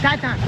Titan.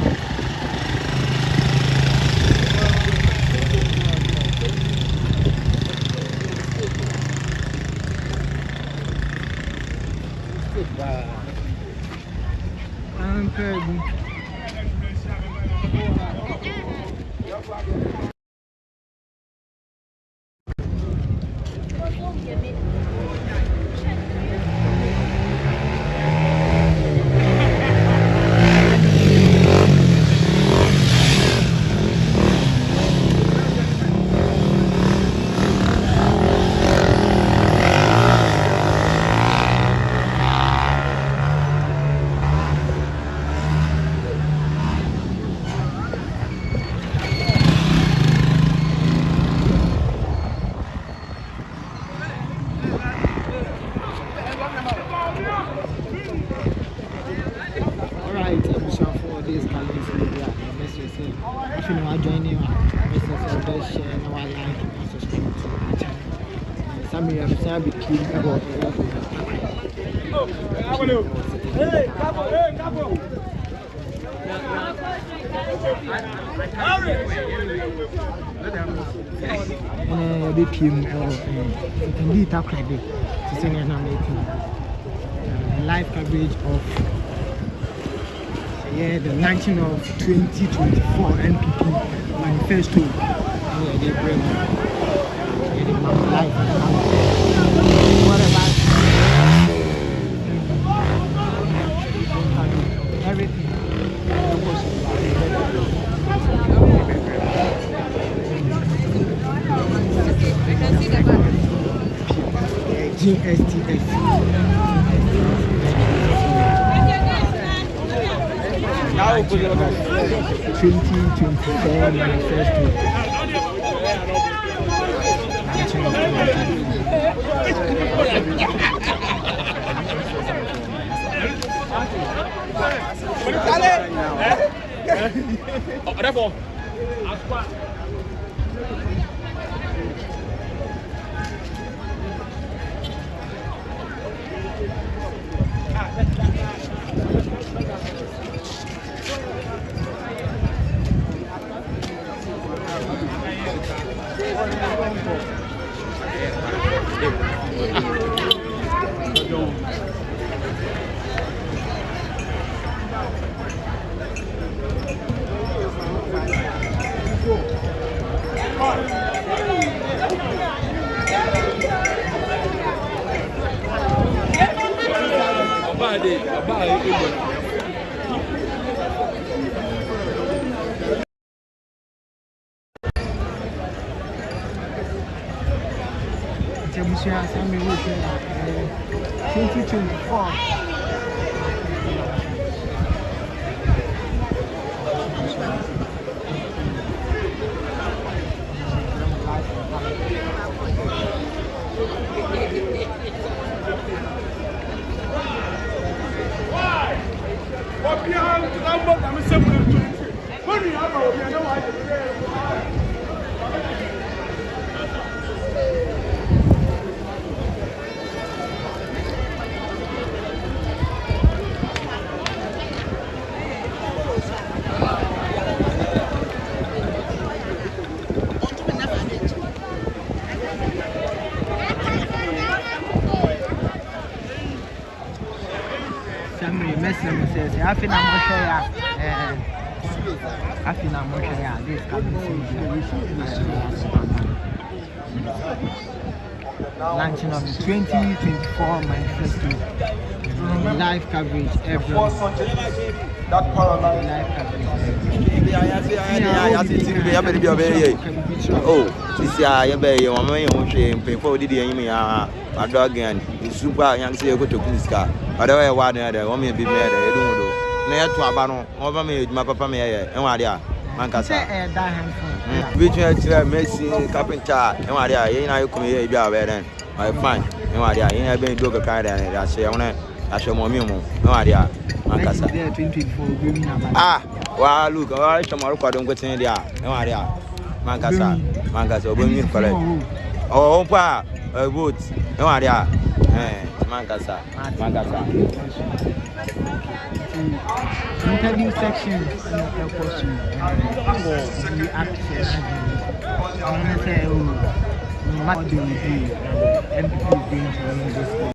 Takoradi to send an live coverage of the launching of 2024 NPP Manifesto. They bring live. What about everything? GSTS. Now 2024 Manifesto. Launching of the 2024 Manifesto live coverage every live coverage. Oh, this year you be your mama you pay for the day you a dog and super young say you go to Kunska. Otherwise one other one may be made you don't do. Na to abano over me my papa me e wa dia mankasa which Messi carpenter e wa dia yin na you come here bia we den my fine e wa dia yin na be do ka kan da na say wona ahwe mo mi mu e wa dia mankasa wa look wa chamaro kwado ngotin dia e wa dia mankasa obomi correct oh pa vote e wa dia mankasa Interview section no question. We ask and say, oh, what do we do? NPP is doing for this.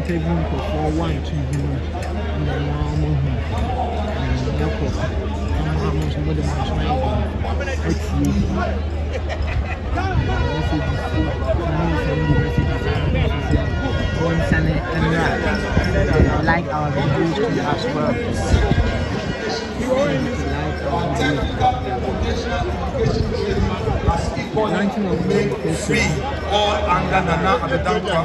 Interview for 1 2 like our videos as well. Free all under Nana at the Dankwa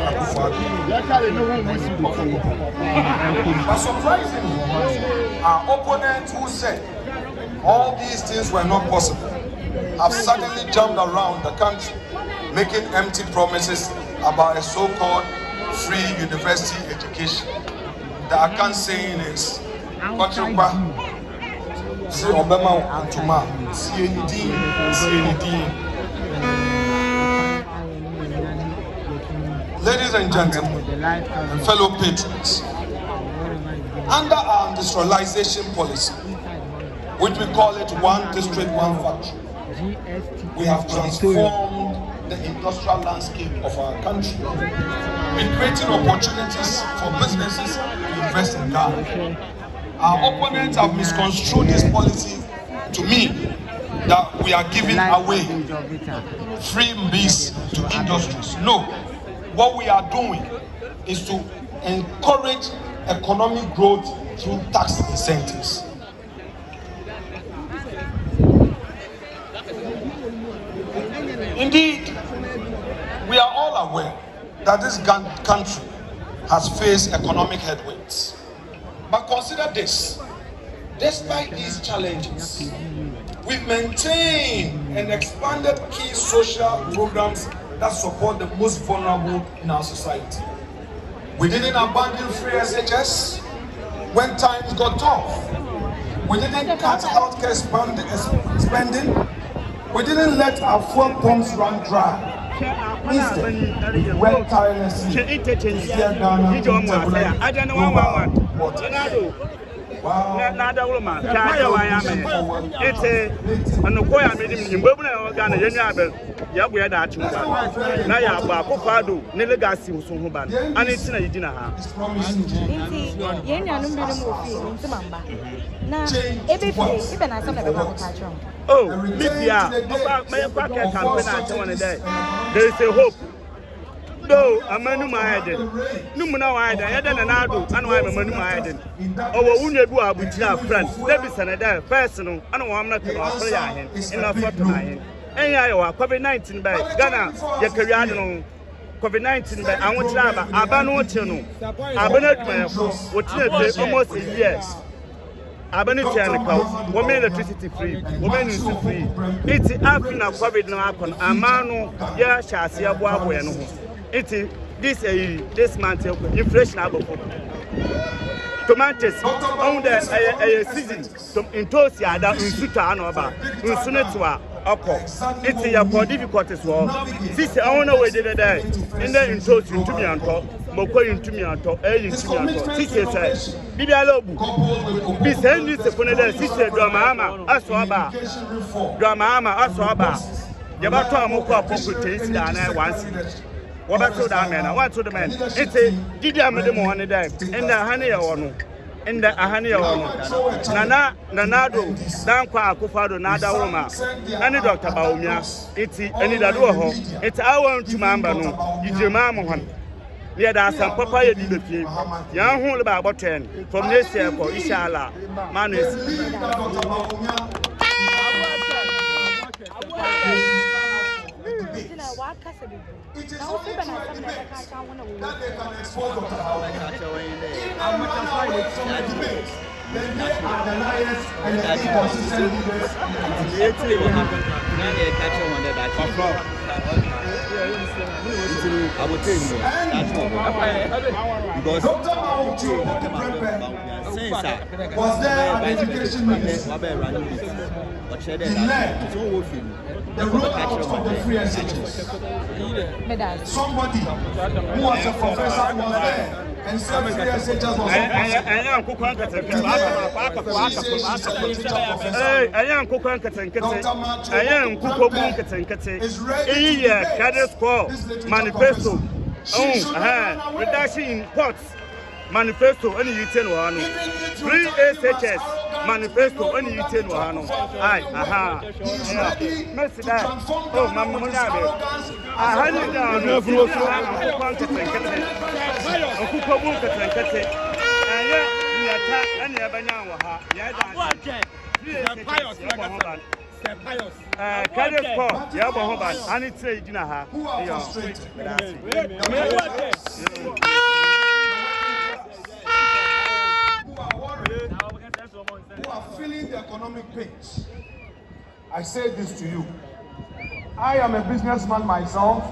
But surprisingly, our opponents who said all these things were not possible have suddenly jumped around the country, making empty promises about a so-called free university education. The Akan saying is, see Obama Antuma, see anything. Ladies and gentlemen, and fellow patrons, under our industrialization policy, which we call it one district, one factory, we have transformed the industrial landscape of our country, in creating opportunities for businesses to invest in Ghana. Our opponents have misconstrued this policy to mean that we are giving away free bees to industries. No. What we are doing is to encourage economic growth through tax incentives. Indeed, we are all aware that this country has faced economic headwinds. But consider this, despite these challenges, we've maintained and expanded key social programs that support the most vulnerable in our society. We didn't abandon free SHS when times got tough. We didn't cut healthcare spending. We didn't let our fuel pumps run dry. Instead, we worked tirelessly to steer Ghana into Wow. Ya boya da achu na ya ba kokado ne legacy so ho ba and it's na yidina ha nti ye nuanum bi no mo fi nti mamba na ebefe ibe na asem na be ba ko ka chon oh bibia oba me kwa ka campaign ate one day there is a hope no amanu ma heden numu na wa heden yede na nado anu wa amanu ma heden owo unye bi wa abutira friend debi sanada first no anu wa amna ka wa ya hen ina foto na hen enya COVID-19 by Ghana yakariado no COVID-19 by anwotra aba no oche no abana adwumayefo wotina be almost a year abana tiane ka wo me electricity free wo me news free iti afina COVID no akon amano ya hyase abo abo no ho iti this month inflation abofo tomatoes on the season in tosi ada nsuta na oba nsunetwa oko it's your for difficulties wo sisi awona we dey there in the intosi ntumi anto moko ntumi anto ntumi anto sisi say bibia lobu bi sendi se fone there sisi drama ama aso aba ye ba to amoko apoko tensi da na once what about that man? I want to the man. It's a did you have the money there? In the honey or no? In the honey or no? Nana, Nanado, Dankwa, Kufado, Nada Roma, and the doctor Baumia. It's any that do. It's our to Mamba. No, it's your mamma one. Yeah, that's some papaya did the film. Young hole about 10 from this year for Ishala. Manis. Now, that they can expose Dr. then they are the liars and the inconsistent leaders I would tell you because Dr. was there at the education ministry. He led the rollout of the free SHS. Somebody who was a professor was there and said free SHS was Manifesto. Reduction in ports. Manifesto any U10 wano. Free SHS manifesto any U10 wano. Aye, aha. Merci that. Oh, mama munabe. Aha ni da no fro fro. Okuko bu ketenkete. Anya nyata ani abanya wa ha. Ya da. Cadet Corps, Yabohoban, and it's a Jinaha. who are worried, who are feeling the economic pinch. I say this to you. I am a businessman myself.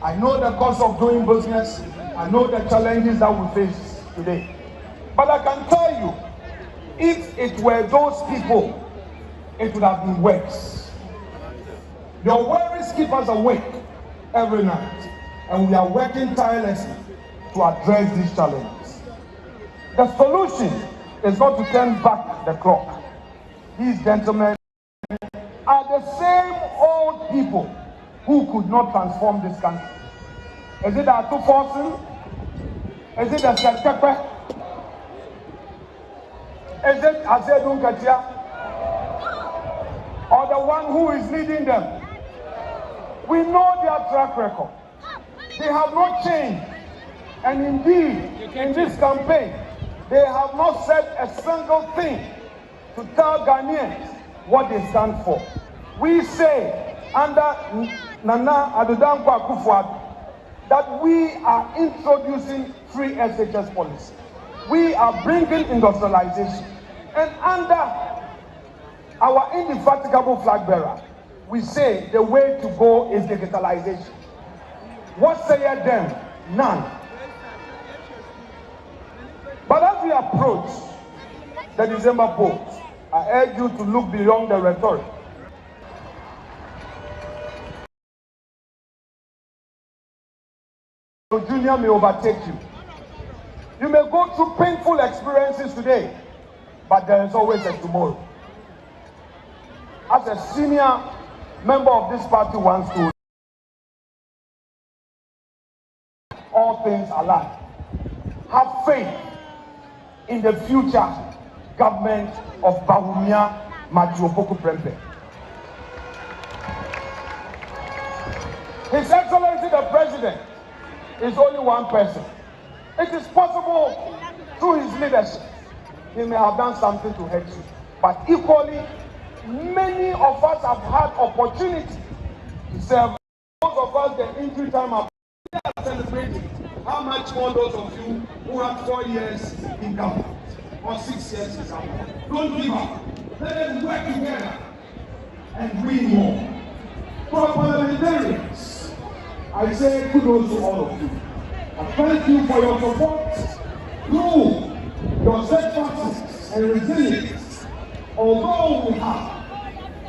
I know the cost of doing business. I know the challenges that we face today. But I can tell you, if it were those people, it would have been worse. Your worries keep us awake every night, and we are working tirelessly to address these challenges. The solution is not to turn back the clock. These gentlemen are the same old people who could not transform this country. Is it Atu Forsen? Is it the Setepe? Is it Azedun Katia? Or the one who is leading them? We know their track record. They have not changed. And indeed, in this campaign, they have not said a single thing to tell Ghanaians what they stand for. We say, under Nana Addo Akufo-Addo, that we are introducing free SHS policy. We are bringing industrialization. And under our indefatigable flag bearer, we say the way to go is digitalization. What sayeth them? None. But as we approach the December polls, I urge you to look beyond the rhetoric. Your junior may overtake you. You may go through painful experiences today, but there is always a tomorrow. As a senior member of this party wants to all things alike. Have faith in the future government of Bawumia Majuopoku Prempe. His Excellency the President is only one person. It is possible through his leadership he may have done something to hurt you, but equally many of us have had opportunity to serve. Those of us, the injury time have celebrated. How much more those of you who have 4 years in government or 6 years in government? Don't give up. Let us work together and win more. For parliamentarians, I say kudos to all of you. I thank you for your support through your steadfastness and resilience. Although we have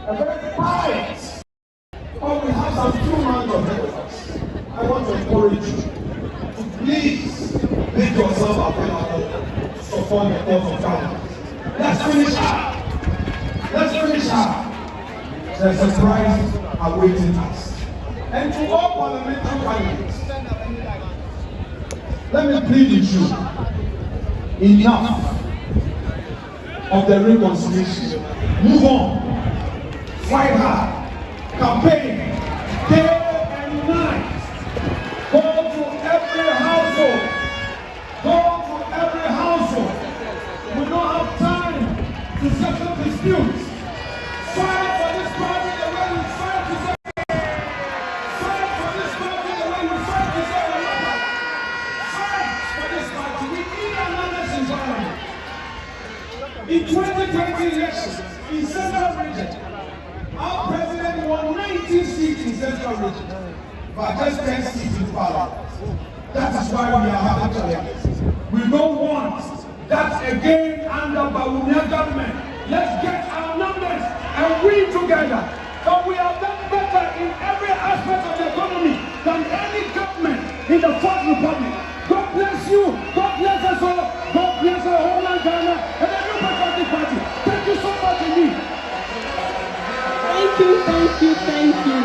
a very quiet, or we have some 2 months ahead of us, I want to encourage you to please make yourself available to support the cause of government. Let's finish up. Let's finish up. There's a prize awaiting us. And to all parliamentary candidates, let me plead with you. Enough of the reconciliation. Move on. Fight hard. Campaign day and night. Go to every household. Go to every household. We don't have time to settle disputes. Fight for this party the way we fight to say. Fight for this party the way we fight to say. Fight for this party. We need an honest environment. Jesus courage, but just 10 seats in Parliament. That is why we are having challenges. We don't want that again under Bawumia government. Let's get our numbers and we together. But we have done better in every aspect of the economy than any government in the Fourth Republic. God bless you. God bless us all. God bless our homeland Ghana and the New Patriotic Party. Thank you so much indeed. Thank you, thank you, thank you.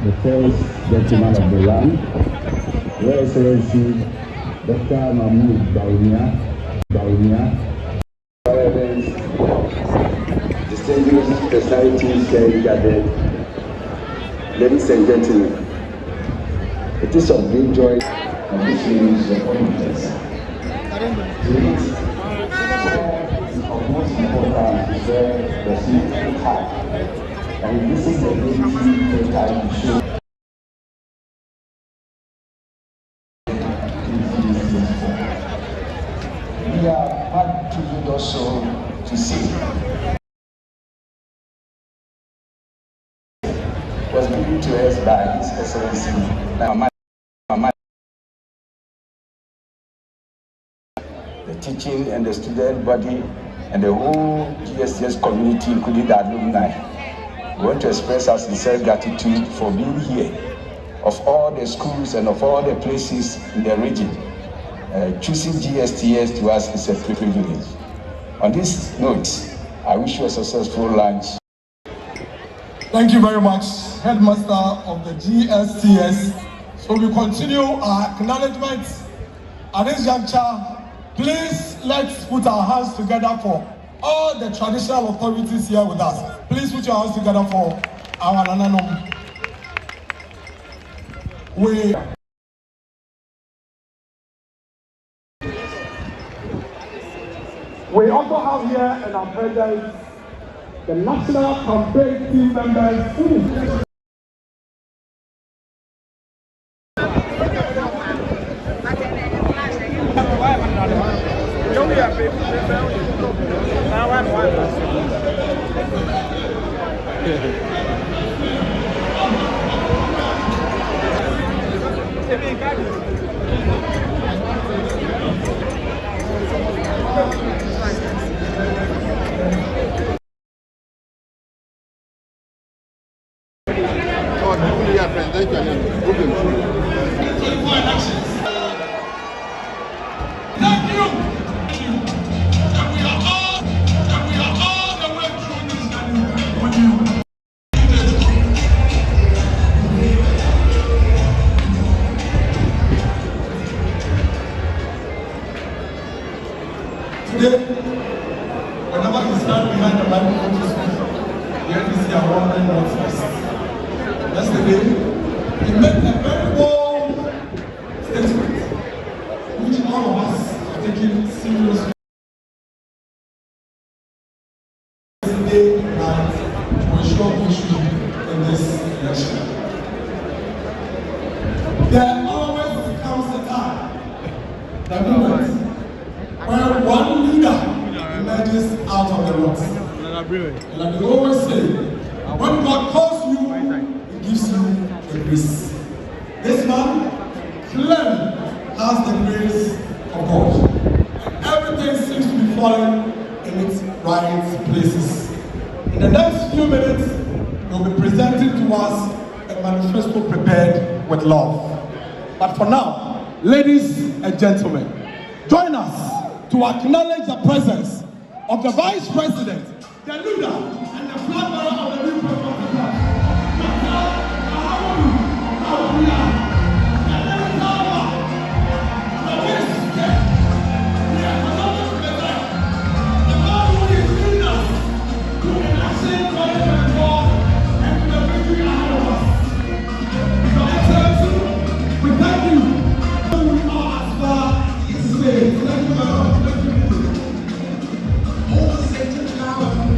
The first gentleman of the land, Your Excellency Dr. Mahmoud Bawumia, distinguished personalities here gathered, ladies and gentlemen, it is of great joy and this is your appointments. Please, of most importance is the seat high. And this is the ability that I show. We are happy to also to see was given to us by His Excellency the teaching and the student body and the whole GSS community, including the alumni. We want to express our sincere gratitude for being here, of all the schools and of all the places in the region. Choosing GSTS to us is a privilege. On this note, I wish you a successful lunch. Thank you very much, Headmaster of the GSTS. So we continue our acknowledgements. At this juncture, please let's put our hands together for all the traditional authorities here with us. Please put your hands together for our Nananom. We also have here in our presence the national campaign team members. Today, whenever you stand behind the microphone to speak, the NPC are wondering what's next. Yesterday, he made a very bold statement, which all of us are taking seriously. Day and night to ensure victory in this election. There always comes a time, the moment, where one leader emerges out of the rocks. And like we always say, when God calls you, He gives grace. This man clearly has the grace of God. And everything seems to be falling in its right places. In the next few minutes, we'll be presenting to us a manifesto prepared with love. But for now, ladies and gentlemen, join us to acknowledge the presence of the Vice President, the leader, and the flag bearer of the new president of the country.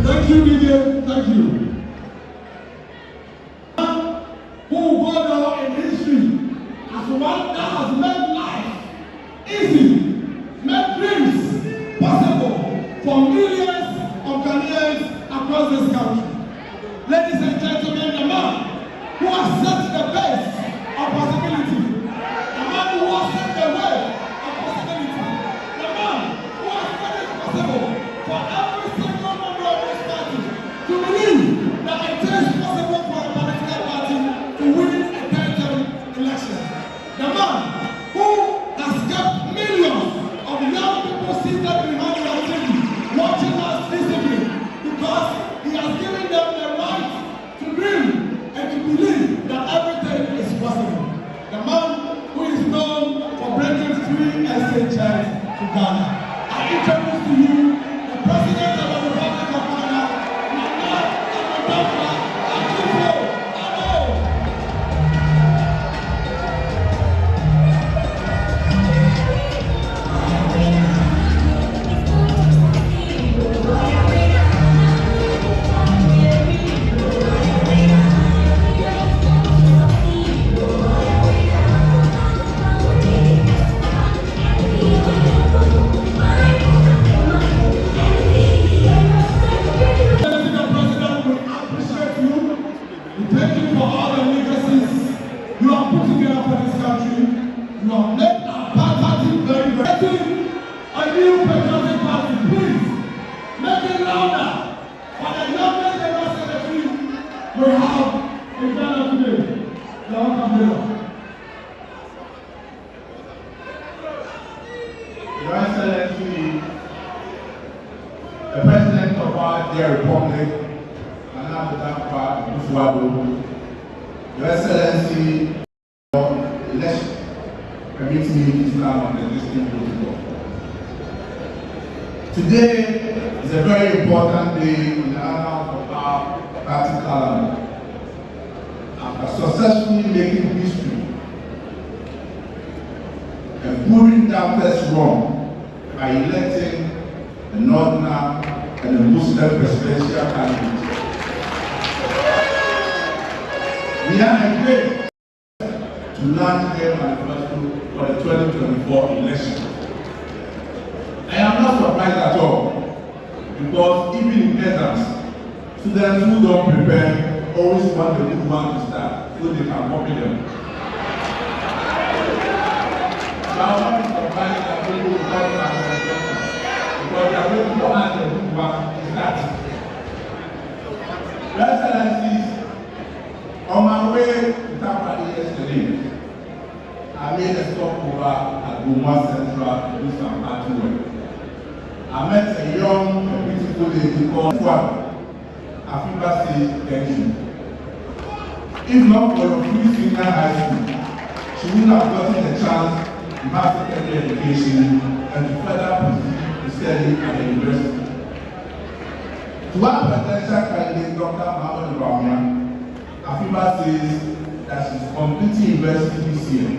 Thank you, Vivian. Thank you. Who will go down in history as the one that has made life easy, made dreams possible for millions of Ghanaians across this country. Ladies and gentlemen, the man who has set the base of possibility, the man who has set the way of possibility, the man who has made it possible for every single member of this party to believe that it is possible for a political party to win a territory election. The man who has kept millions of young people seated behind the TV watching us visibly because he has given them the right to dream and to believe that everything is possible. The man who is known for bringing free estate checks to Ghana. I introduce to you the President of the Republic of Ghana, Nana Your Excellency, the President of our dear Republic, Your Excellency, election permits me to stand on the existing protocol. Today is a very important day in the annals of our party calendar. After successfully making history and proving doubters wrong by electing a Northerner and a Muslim presidential candidate. We are engaged to launch a manifesto for the 2024 election. I am not surprised at all, because even in exams, students who don't prepare always want the good one to start so they can copy them. I am not surprised that people will come to our manifesto, because they are waiting for us the good one to start. Your Excellencies, on my way to Takoradi yesterday, I made a stopover at Goma Central to do some party work. I met a young and beautiful lady called Juan. Africa says thank you. If not for your free senior high school, she wouldn't have gotten a chance to have secondary education and to further pursue study at the university. To our potential candidate, Dr. Mohamed Bawumia, Afiba says that she's completing university this year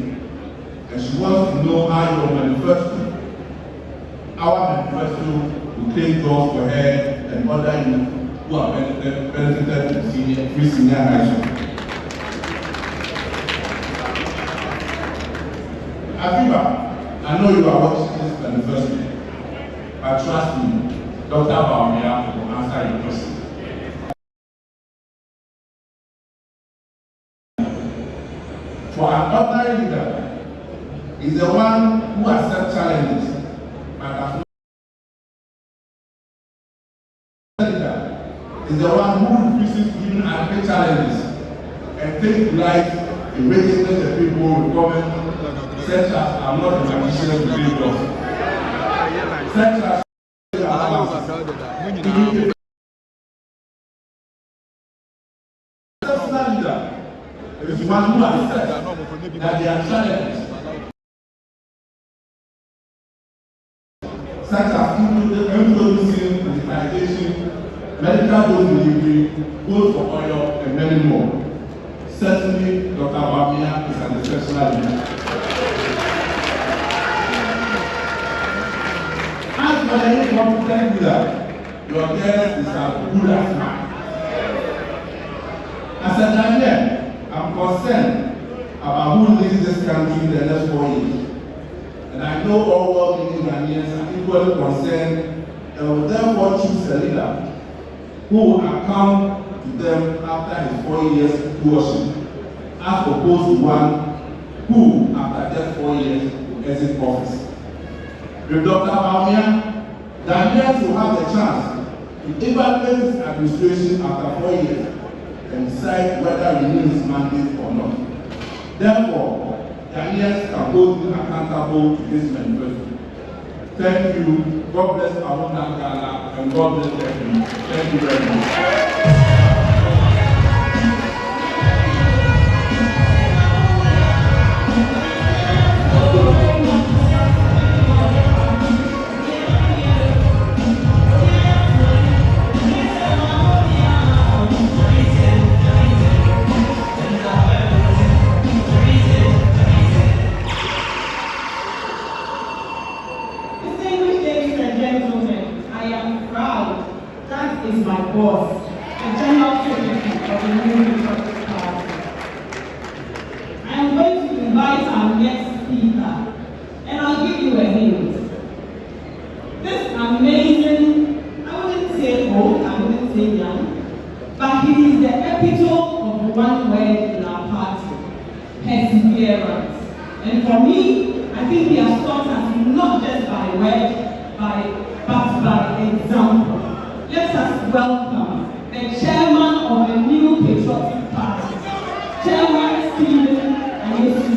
and she wants to know how your manifesto, our manifesto, will create doors for her and other youth who are benefited from free senior high school. Afiba, I know you are watching this manifesto, but trust me, Dr. Bawumia will answer your question. 2024 For an ordinary leader, is the one who accepts challenges, but has is the one who refuses even admit challenges and takes delight in making the people with comments such as I'm not in a position to be lost. Such as personal leader is one who accepts that they are challenges, such as introducing digitization, medical dose delivery, goals for oil, and many more. Certainly, Dr. Bamia is an exceptional leader. As for any competent leader, your guest is as good as mine. As a Ghanaian, I'm concerned about who leads this country in the next 4 years. And I know all well-meaning Ghanaians are equally concerned and will therefore choose a leader who will account to them after his 4 years stewardship, as opposed to one who, after just 4 years, will exit office. With Dr. Bamia, Ghanaians will have the chance to evaluate his administration after 4 years and decide whether he renew his mandate or not. Therefore, Ghanaians can hold him accountable to this manifesto. Thank you. God bless our own Ghana and God bless everyone. Thank you very much. Is my boss, the General Secretary of the New Democratic Party. I am going to invite our next speaker, and I'll give you a hint. This amazing, I wouldn't say old, I wouldn't say young, but he is the epitome of one word in our party, perseverance. And for me, I think he has taught us not just by word, but by example. Let us welcome the chairman of the New Patriotic Party, Chairman Stephen Ayesu.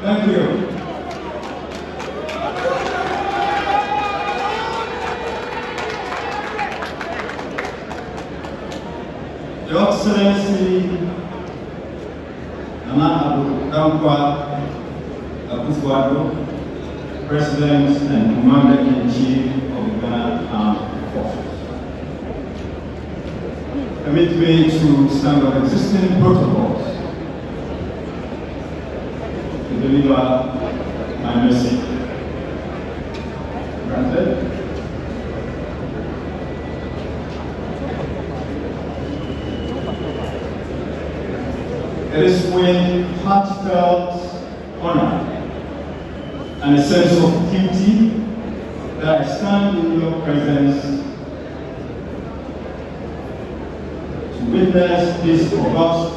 Thank you. Your Excellency, Nana Dankwa Akufo-Addo, President and Commander-in-Chief of the Ghana Armed Forces. Permit me to stand on existing protocols to deliver my message. Granted. It is with heartfelt honor and a sense of duty that I stand in your presence to witness this august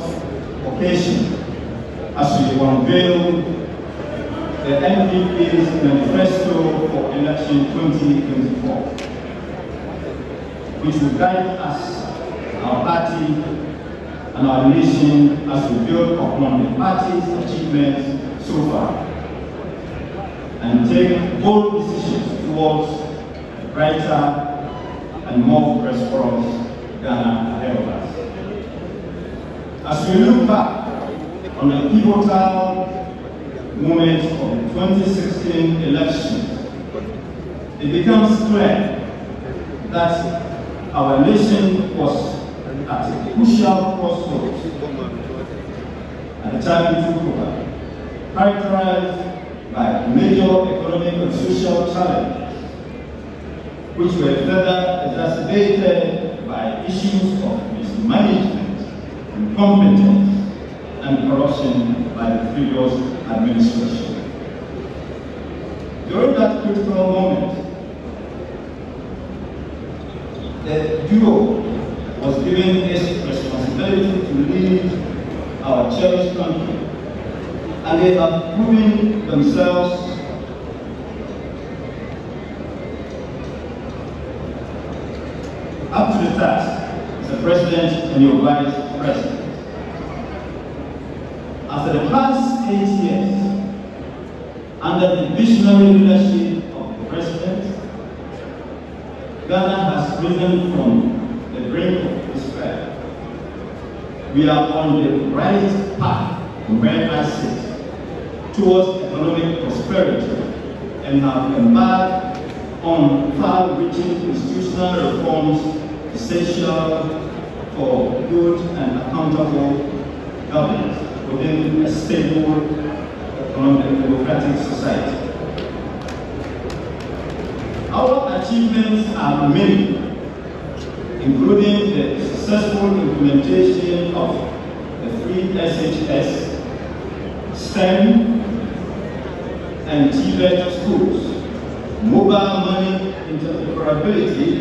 occasion as we unveil the NPP's Manifesto for Election 2024, which will guide us, our party, and our nation as we build upon the party's achievements so far. and take bold decisions towards a brighter and more prosperous Ghana ahead of us. As we look back on the pivotal moment of the 2016 election, it becomes clear that our nation was at a crucial crossroads at the time it took over, characterized by major economic and social challenges, which were further exacerbated by issues of mismanagement, incompetence, and corruption by the previous administration. During that critical moment, the duo was given its responsibility to lead our cherished country, and they have proven themselves up to the task as the president and your vice president. After the past 8 years, under the visionary leadership of the president, Ghana has risen from the brink of despair. We are on the right path from where I sit towards economic prosperity and have embarked on far-reaching institutional reforms essential for good and accountable governance within a stable economic democratic society. Our achievements are many, including the successful implementation of the free SHS, STEM, and TVET schools, mobile money interoperability,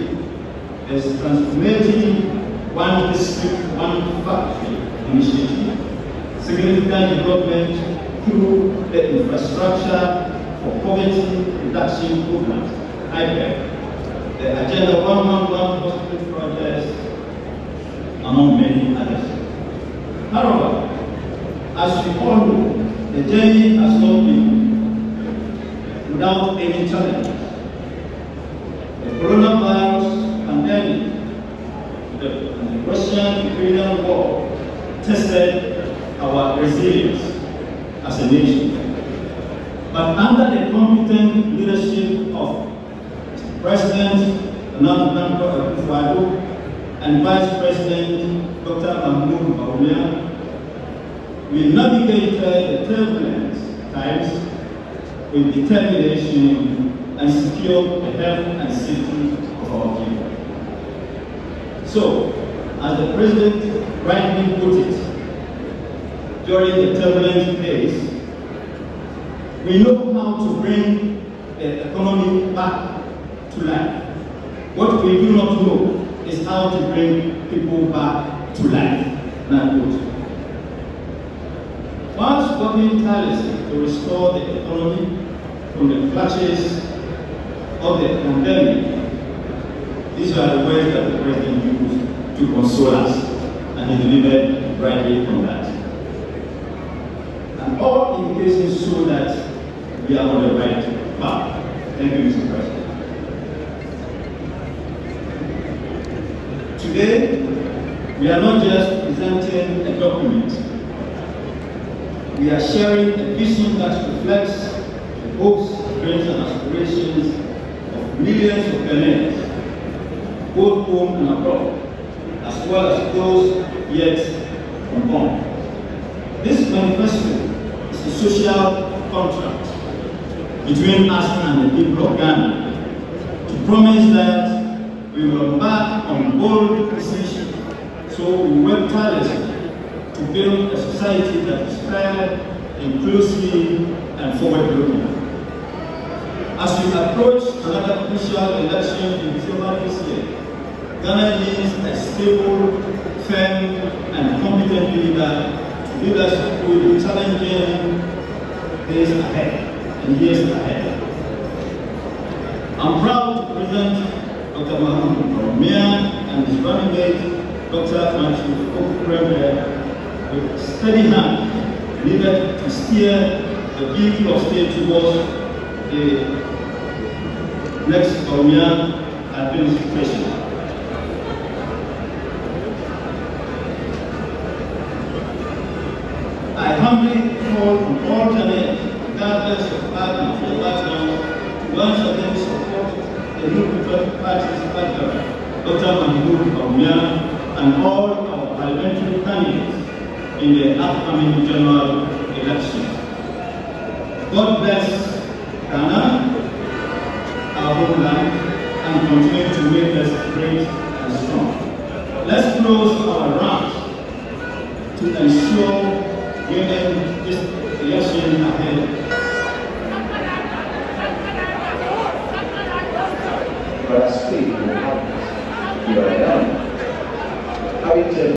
is transformative one district, one factory initiative, significant development through the infrastructure for poverty reduction programs, IPEC, the Agenda 111 hospital projects, among many others. However, as we all know, the journey has not been without any challenges. The coronavirus pandemic, the Russian-Ukrainian war tested our resilience as a nation. But under the competent leadership of President Nana Akufo-Addo and Vice President Dr. Mahmoud Bawumia, we navigated the turbulent times with determination and secured the health and safety of our people. So, as the President rightly put it, during the turbulent days, we know how to bring the economy back to life. What we do not know is how to bring people back to life. Whilst working tirelessly to restore the economy from the clutches of the pandemic, these are the words that the President used to console us, and he delivered rightly on that. And all indications show that we are on the right path. Thank you, Mr. President. Today, we are not just presenting a document. We are sharing a vision that reflects the hopes, dreams, and aspirations of millions of Ghanaians, both home and abroad, as well as those yet unborn. This manifesto is a social contract between us and the people of Ghana to promise that we will embark on bold decisions, so we work tirelessly to build a society that is fair, inclusive, and forward-looking. As we approach another crucial election in December this year, Ghana needs a stable, firm, and competent leader to lead us through the challenging days ahead and years ahead. I'm proud to present Dr. Mahmoud Bawumia and his running mate, Dr. Manifesto with steady hand needed to steer the vehicle of state towards the next Bawumia administration. I humbly call on all Ghanaians, regardless of party or background, to once again support the new People's Party's background, Dr. Bawumia, and all our parliamentary candidates in the upcoming general elections. God bless Ghana, our homeland, and continue to make us great and strong. Let's close our ranks to ensure given this election ahead. But I speak in the context, you are done. Having said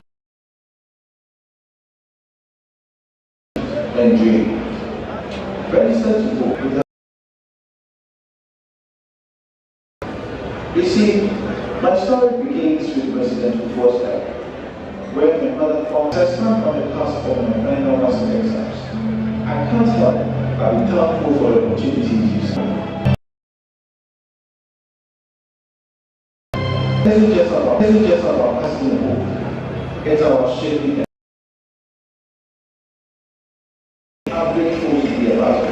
and dream, register to vote with the. You see, my story begins with President Kufuor's life, where my mother found a stamp on the passport of my final master exams. I can't help but be thankful for the opportunity to use it. This is just about casting hope. It's about shaping it. I'm grateful to be about it.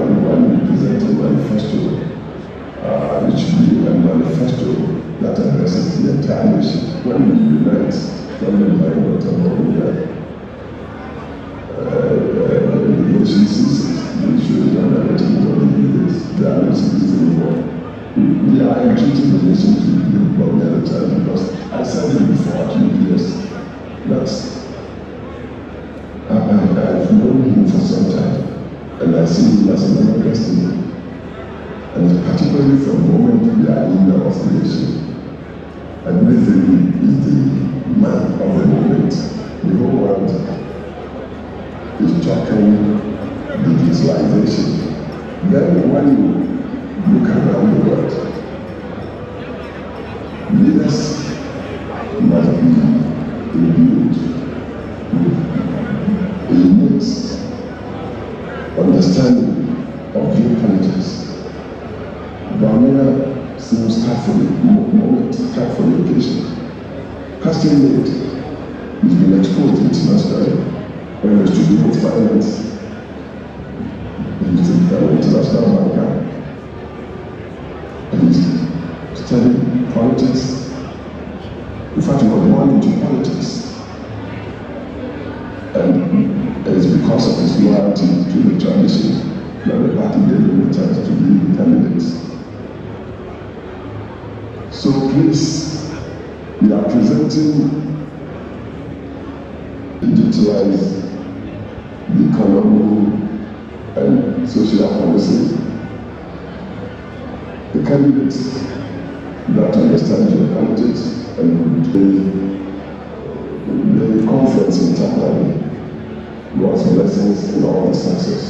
When we presented Manifesto, it should be a manifesto that addresses the entire nation. When we unite from the mind of Takoradi, the nation ceases. The issue is not narrative of the leaders. They are not citizens anymore. We are entreating the nation to live one at a time because I said it before, 2 years, that I've known him for some time, and I see him as a man of destiny. And particularly from the moment we are in the oscillation, I believe he is the man of the moment. The whole world is talking digitalization. Then when you look around the world, leaders must be imbued with a mixed understanding of geopolitics. Bawumia seems carefully, carefully occasion. Casting late, he's been exposed internationally when he was to do with finance. He's an international banker. He's studied politics. In fact, he was born into politics. And it's because of his loyalty to the tradition that the party gave him the chance to be the candidate. So please, we are presenting digitalize the economy and social policy. The candidates that understand geopolitics and the conference in Takoradi God's blessings in all the success.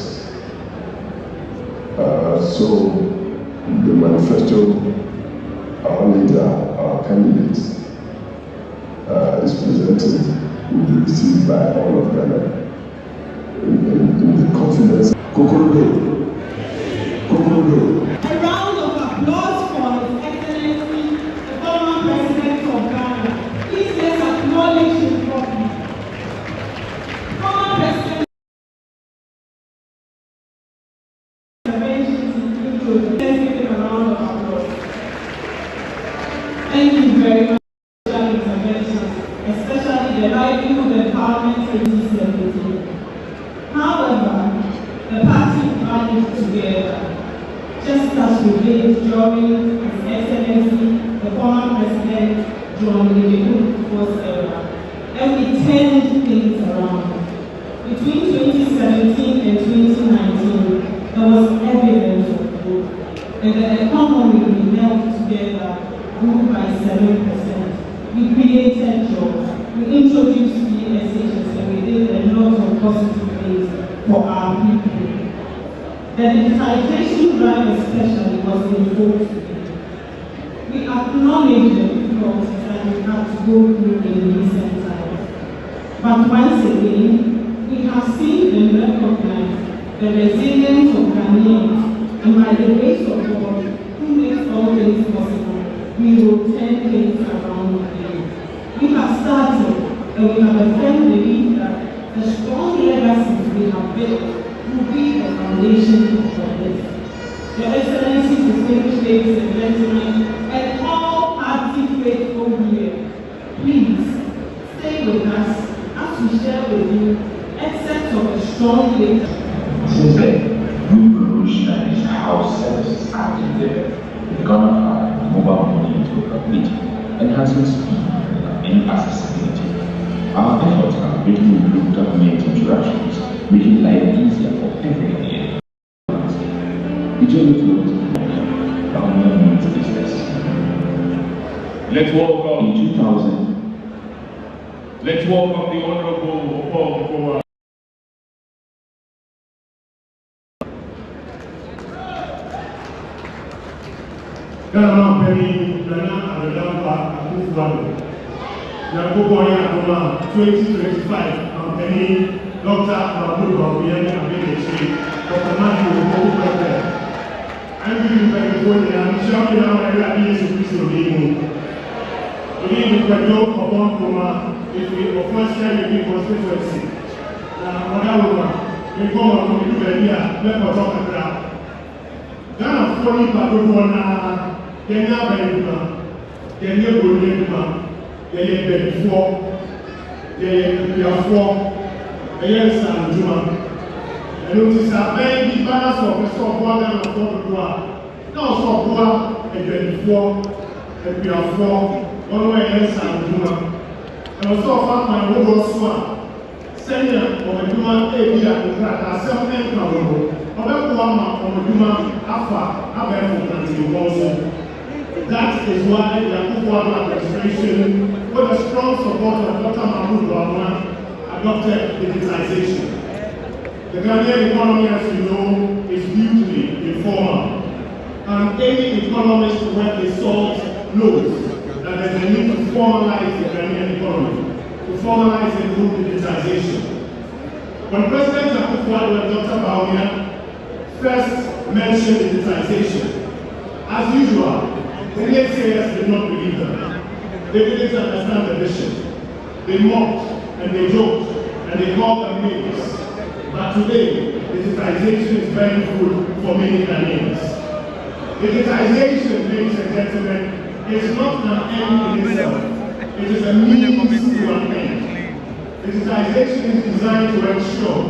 So the manifesto, our leader, our candidate, is presented, will be received by all of Ghana in the confidence. Takoradi. A round of applause for His Excellency, the former President of Ghana. Please let's acknowledge him properly. Former President interventions in Intro. Let's give him a round of applause. Thank you very much for social interventions, especially the livelihood empowerment 2017. However, the party rallied together, just as we did during His Excellency, the former President John Kufuor's era, and we turned things around. Between 2017 and 2019, there was evidence of growth, and the economy we held together grew by 7%. We created jobs, we introduced PSHs, and we did a lot of positive things for our people. The digitization drive especially was in full swing. We acknowledge the difficulties that we had to go through in recent times, But once again, we have seen and recognized the resilience of Ghanaians, and by the grace of God, who makes all things possible, we will turn things around again. We have started, and we have a firm belief that the strong legacies we have built will be the foundation for this. Your Excellency, distinguished ladies and gentlemen, and all party faithful here, please stay with us as we share with you excerpts of a strong leader. Since then, new revolutionaries how services are delivered, the government mobile money into complete, enhancing speed and accessibility. Our efforts have greatly improved government interactions, making life easier for everyone. The journey towards government means business. Let's welcome in 2000. Let's welcome the Honorable Paul Takoradi. Ghana Penny, Ghana Adadamba, Akufo-Addo. Yakuboya Adoma 2025, Penny, Dr. Mahmoud Bawumia Abenechi, Dr. Matthew Okokupepe. I'm giving back the phone and I'm shouting out every year to Christ of Imo. We need to control upon Kuma if we offer sharing in constituency. Whatever, we go on to do the idea, let us talk about Ghana 40 people. Kenya Benuma, Kenya Bonema, Kenya Benfo, Kenya Piafo, Kenya Sanjuma. And it is a very balance of the software and the software. Now, software and Benfo, and Piafo, one way and Sanjuma. And also, my whole swap, senior or a human ABA contract, as some encounter, or a human alpha, also. That is why the Akufo-Addo administration, with the strong support of Dr. Mahmoud Bawumia, adopted digitization. The Ghanaian economy, as you know, is hugely informal. And any economist when they solve knows that there's a need to formalize the Ghanaian economy, to formalize and through digitization. When President Akufo-Addo and Dr. Bawumia first mentioned digitization, as usual, the naysayers did not believe them. They didn't understand the vision. They mocked and they joked and they called them names. But today, digitization is very good for many Ghanaians. Digitization, ladies and gentlemen, is not an end in itself. It is a means to an end. Digitization is designed to ensure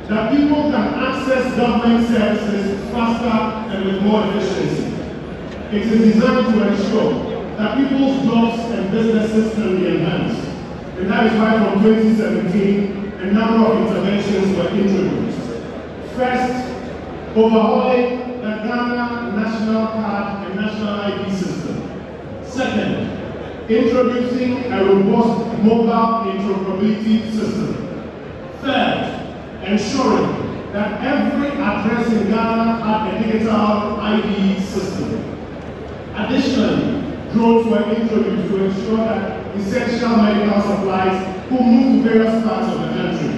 that people can access government services faster and with more efficiency. It is designed to ensure that people's jobs and businesses can be enhanced. And that is why from 2017, a number of interventions were introduced. First, overhauling the Ghana National Card and National ID system. Second, introducing a robust mobile interoperability system. Third, ensuring that every address in Ghana had a digital ID system. Additionally, drones were introduced to ensure that essential medical supplies could move to various parts of the country.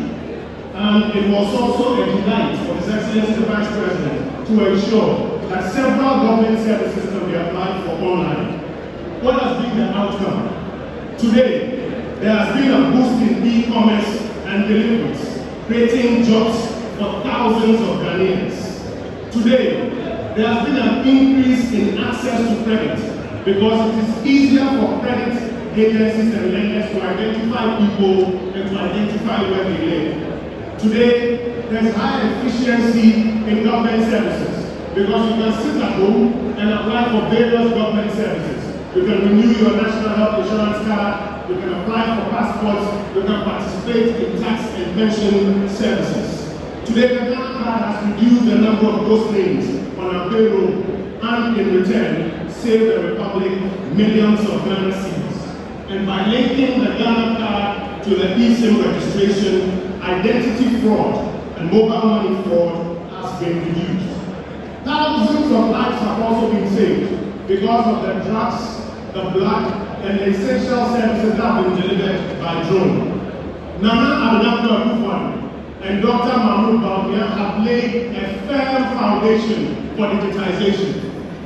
And it was also a delight for His Excellency the Vice President to ensure that several government services can be applied for online. What has been the outcome? Today, there has been a boost in e-commerce and deliveries, creating jobs for thousands of Ghanaians. Today, there has been an increase in access to credit because it is easier for credit agencies and lenders to identify people and to identify where they live. Today, there is high efficiency in government services because you can sit at home and apply for various government services. You can renew your national health insurance card, you can apply for passports, you can participate in tax and pension services. Today, the Ghana card has reduced the number of ghost names on our payroll and in return, save the Republic millions of Ghana cedis. And by linking the Ghana card to the eSIM registration, identity fraud and mobile money fraud has been reduced. Thousands of lives have also been saved because of the drugs, the blood, and the essential services that have been delivered by drone. Nana Addo and Dr. Mahmoud Bawumia have laid a firm foundation for digitization.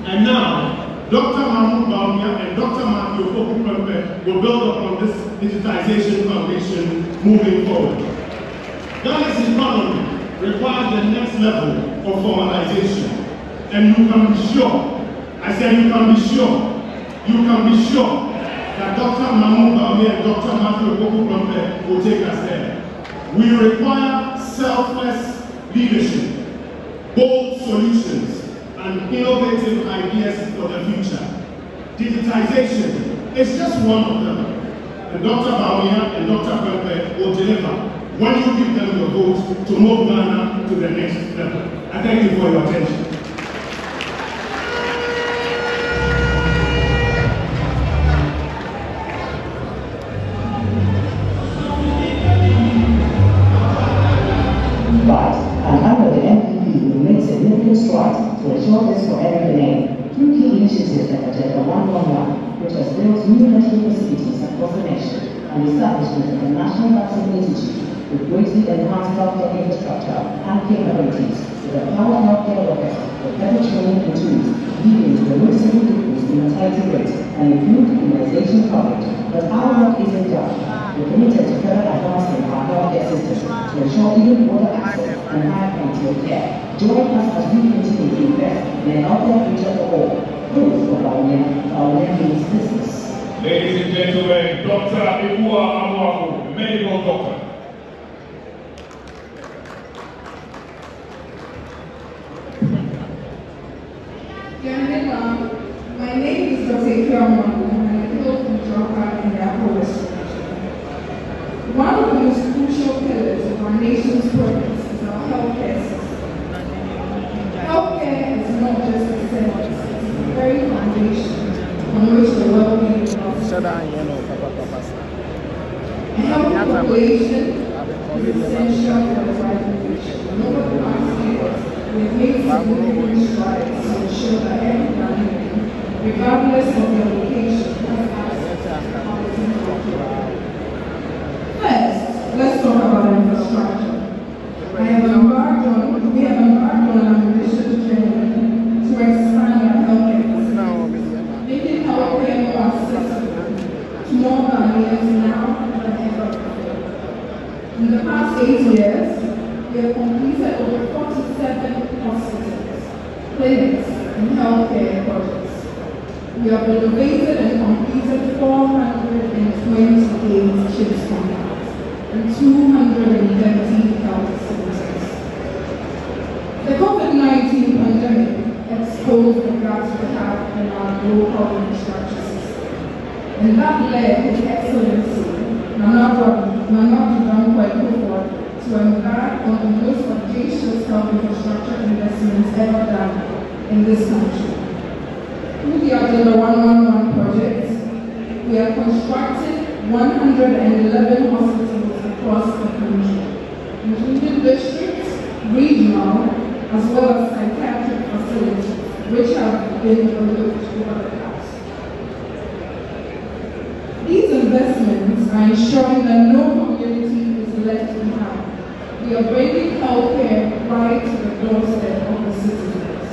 And now, Dr. Mahmoud Bawumia and Dr. Matthew Opoku-Prempeh will build upon this digitization foundation moving forward. Ghana's economy requires the next level of formalization. And you can be sure, I said you can be sure that Dr. Mahmoud Bawumia and Dr. Matthew Opoku-Prempeh will take us there. We require selfless leadership, bold solutions, and innovative ideas for the future. Digitization is just one of them. And Dr. Bawumia and Dr. Prempeh will deliver when you give them your vote to move Ghana to the next level. I thank you for your attention. But, under the NPP, will make significant strides to ensure this for every Ghanaian through key initiatives like Agenda 111, which has built new medical facilities across the nation, and the establishment of a National Vaccine Institute with greatly enhanced healthcare infrastructure and capabilities, with empowered healthcare workers with better training and tools, leading to a noticeable decrease in mortality rates and improved immunization coverage. But our work isn't done. We're committed to further advancing our healthcare system to ensure even broader access and higher quality of care. Join us as we continue to invest in a healthier future for all. Vote for Bawumia means business. Ladies and gentlemen, Dr. Ikua Amuaku, medical doctor. My name is Dr. Ikua Amuaku, and I hail from Joka in the Upper West. One of the most crucial pillars of our nation's progress is our healthcare system. Healthcare is not just a service, it's the very foundation on which the well-being of our society. A healthy population is essential for the right future. And over the past years, we have made significant strides to ensure that every Ghanaian, regardless of their location, has access to quality healthcare. First, let's talk about infrastructure. We have embarked on an ambitious journey to expand our healthcare facilities, making healthcare more accessible to more Ghanaians now than ever before. In the past 8 years, we have completed over 47 hospitals, clinics, and healthcare projects. We have renovated and completed 428 CHIPS contracts and 213 health centers. The COVID-19 pandemic exposed the gaps we have in our local infrastructure system, and that led to Excellency Nana to embark on the most audacious health infrastructure investments ever done in this country. Through the Agenda 111 project, we have constructed 111 hospitals across the country, including districts, regional, as well as psychiatric facilities, which have been overlooked over the past. These investments are ensuring that no community is left behind. We are bringing healthcare right to the doorstep of the citizens.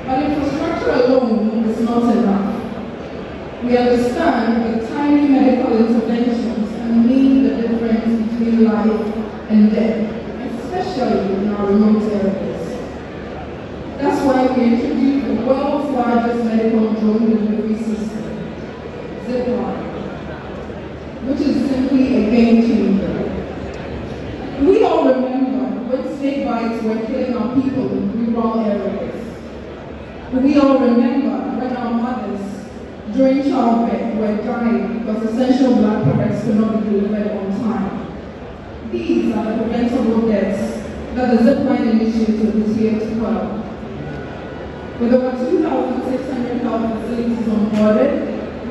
But infrastructure alone is not enough. We understand that tiny medical interventions can mean the difference between life and death, especially in our remote areas. That's why we introduced the world's largest medical drone delivery system, Zipline, which is simply a game changer. We all remember when snake bites were killing our people in rural areas. We all remember when our mothers during childbirth were dying because essential blood products could not be delivered on time. These are the preventable deaths that the Zipline initiative is here to help. With over 2,600 health facilities onboarded,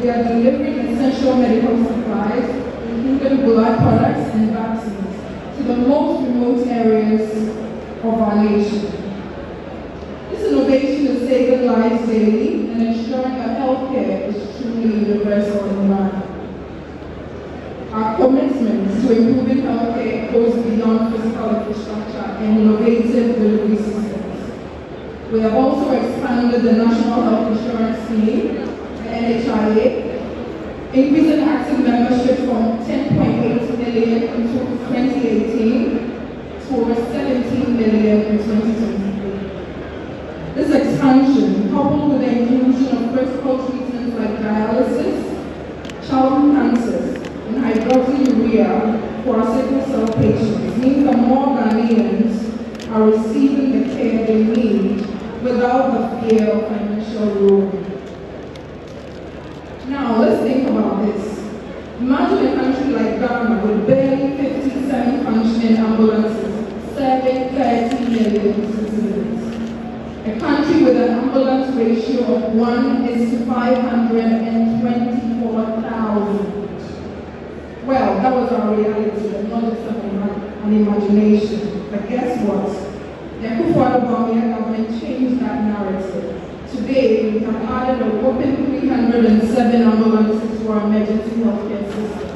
we are delivering essential medical supplies, including blood products and vaccines, to the most remote areas of our nation. This innovation is saving lives daily and ensuring that healthcare is truly universal in Ghana. Our commitment to improving healthcare goes beyond physical infrastructure and innovative delivery systems. We have also expanded the National Health Insurance Scheme, the NHIA, increasing active membership from 10.8 million in 2018 to over 17 million in 2023. This expansion, coupled with the inclusion of critical treatments like dialysis, childhood cancers, and hydroxyurea for our sickle cell patients, means that more Ghanaians are receiving the care they need without the fear of financial ruin. Now, let's think about this. Imagine a country like Ghana with barely 57 functioning ambulances serving 30 million citizens. A country with an ambulance ratio of 1:524,000. Well, that was our reality and not just an imagination. But guess what? The Akufo-Addo government changed that narrative. Today, we have added a whopping 307 ambulances to our emergency healthcare system.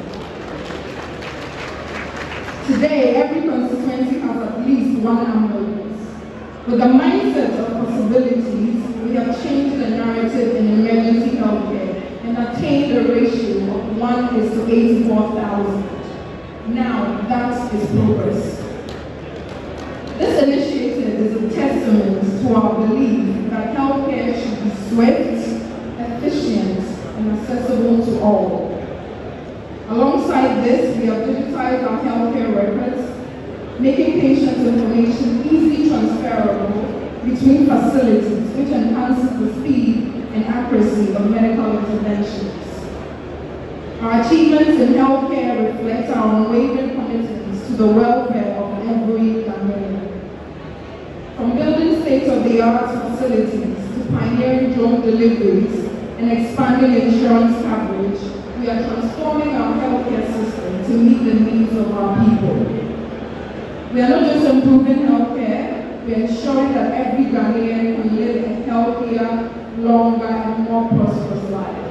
Today, every constituency has at least one ambulance. With the mindset of possibilities, we have changed the narrative in emergency healthcare and attained a ratio of 1:84,000. Now, that is progress. This initiative is a testament to our belief that healthcare should be swift, efficient, and accessible to all. Alongside this, we have digitized our healthcare records, making patient information easily transferable between facilities, which enhances the speed and accuracy of medical interventions. Our achievements in healthcare reflect our unwavering commitment to the welfare of every Ghanaian. From building state-of-the-art facilities to pioneering drug deliveries and expanding insurance coverage, we are transforming our healthcare system to meet the needs of our people. We are not just improving healthcare, we are ensuring that every Ghanaian can live a healthier, longer, and more prosperous life.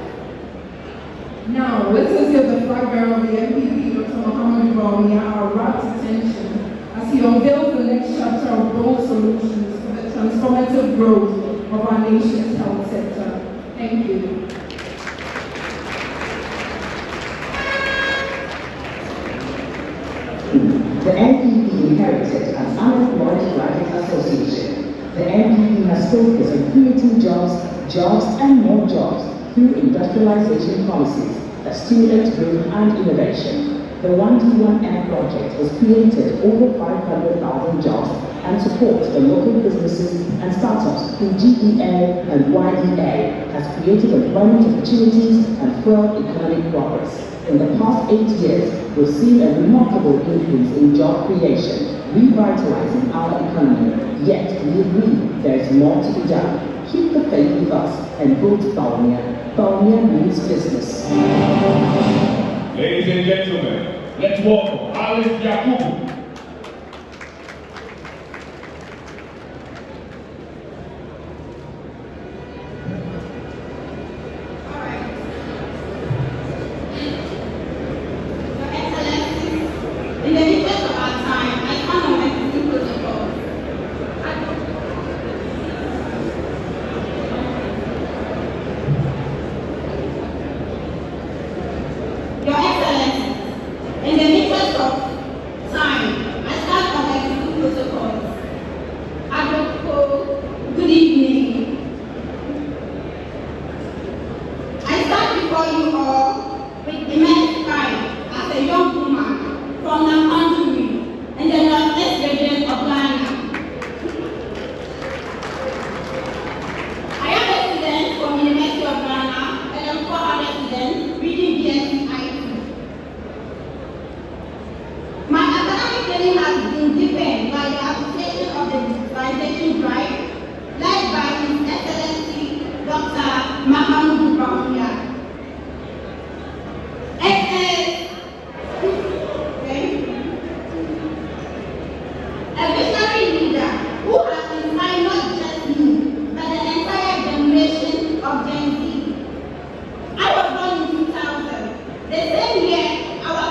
Now, let us give the flag bearer of the NPP, Dr. Mohammed Bawumia, our rapt attention as he unveils the next chapter of bold solutions for the transformative growth of our nation's health sector. Thank you. The NPP inherited an unemployed graduate association. The NPP has focused on creating jobs and more jobs through industrialization policies that stimulate growth and innovation. The 1D1M project was created over 500,000 jobs and supports the local businesses and startups through GEA and YEA, has created employment opportunities and fueled economic progress. In the past 8 years, we've seen a remarkable increase in job creation, revitalizing our economy. Yet, we agree there is more to be done. Keep the faith with us and vote Bawumia. Bawumia means business. Ladies and gentlemen, let's welcome Alice Yakubu. In the interest of our time, I can't omit the protocol. Your Excellency, in the interest of time, I start on the protocols. Good evening. I stand before you all with immense pride as a young woman from Napo in the northeast region of Ghana. I am a student from the University of Ghana and I'm a resident reading BSc IT. My academic journey has been deepened by the application of the digitalization drive led by His Excellency Dr. Mohammed Bawumia. A visionary leader who has inspired not just me, but the entire generation of Gen Z. I was born in 2000, the same year our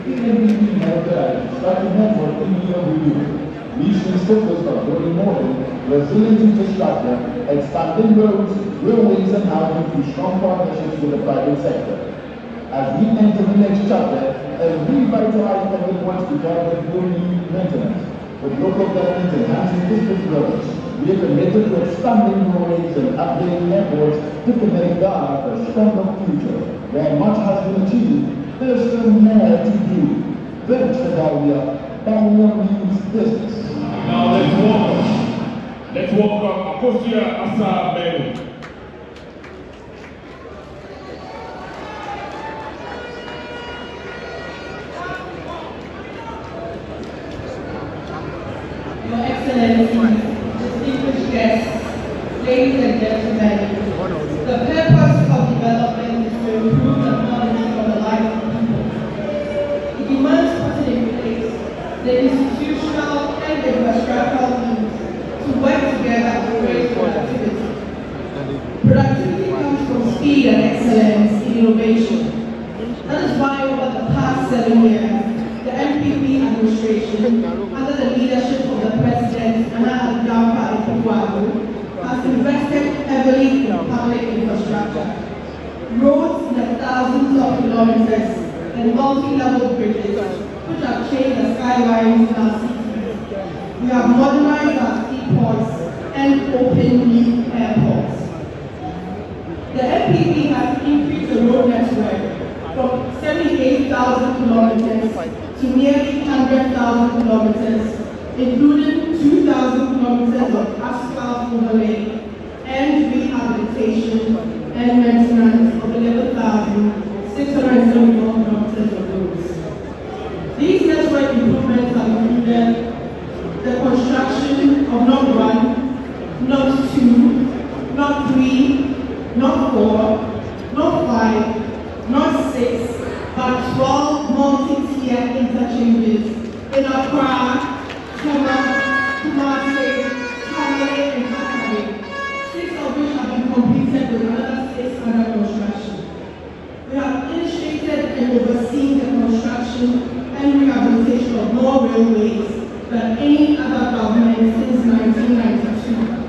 The NPP held that starting network we should focus on building modern, resilient infrastructure, expanding roads, railways and housing through strong partnerships with the private sector. As we enter the next chapter, a revitalized public works development will need maintenance. With local governments enhancing district roads, we are committed to expanding roadways and updating airports to connect Ghana for a stronger future. Where much has been achieved, there's still more to do. Venture Gambia, Bangor means business. Now let's welcome Akosia Asa Bello. Your Excellency, distinguished guests, ladies and gentlemen, the purpose of development is to improve the quality of the life of people. It demands putting in place the institutional and infrastructural means to work together to raise productivity. Productivity comes from speed and excellence in innovation. That is why over the past 7 years, the NPP administration, under the leadership of the President, Nana Addo, has invested heavily in public infrastructure. Roads in the thousands of kilometers and multi-level bridges, which have changed the skylines in our cities. We have modernized our seaports and opened new airports. The NPP has increased the road network from 78,000 kilometers to nearly 100,000 kilometers, including 2,000 kilometers of asphalt overlay and rehabilitation and maintenance of 11,674 kilometers of roads. These network improvements have included the construction of not 1, not 2, not 3, not 4, not 5, not 6, but 12 multi-tier interchanges in Accra, Kumasi, Tamale, and Takoradi, 6 of which have been completed with another 6 under construction. We have initiated and overseen the construction and rehabilitation of more railways than any other government since 1992.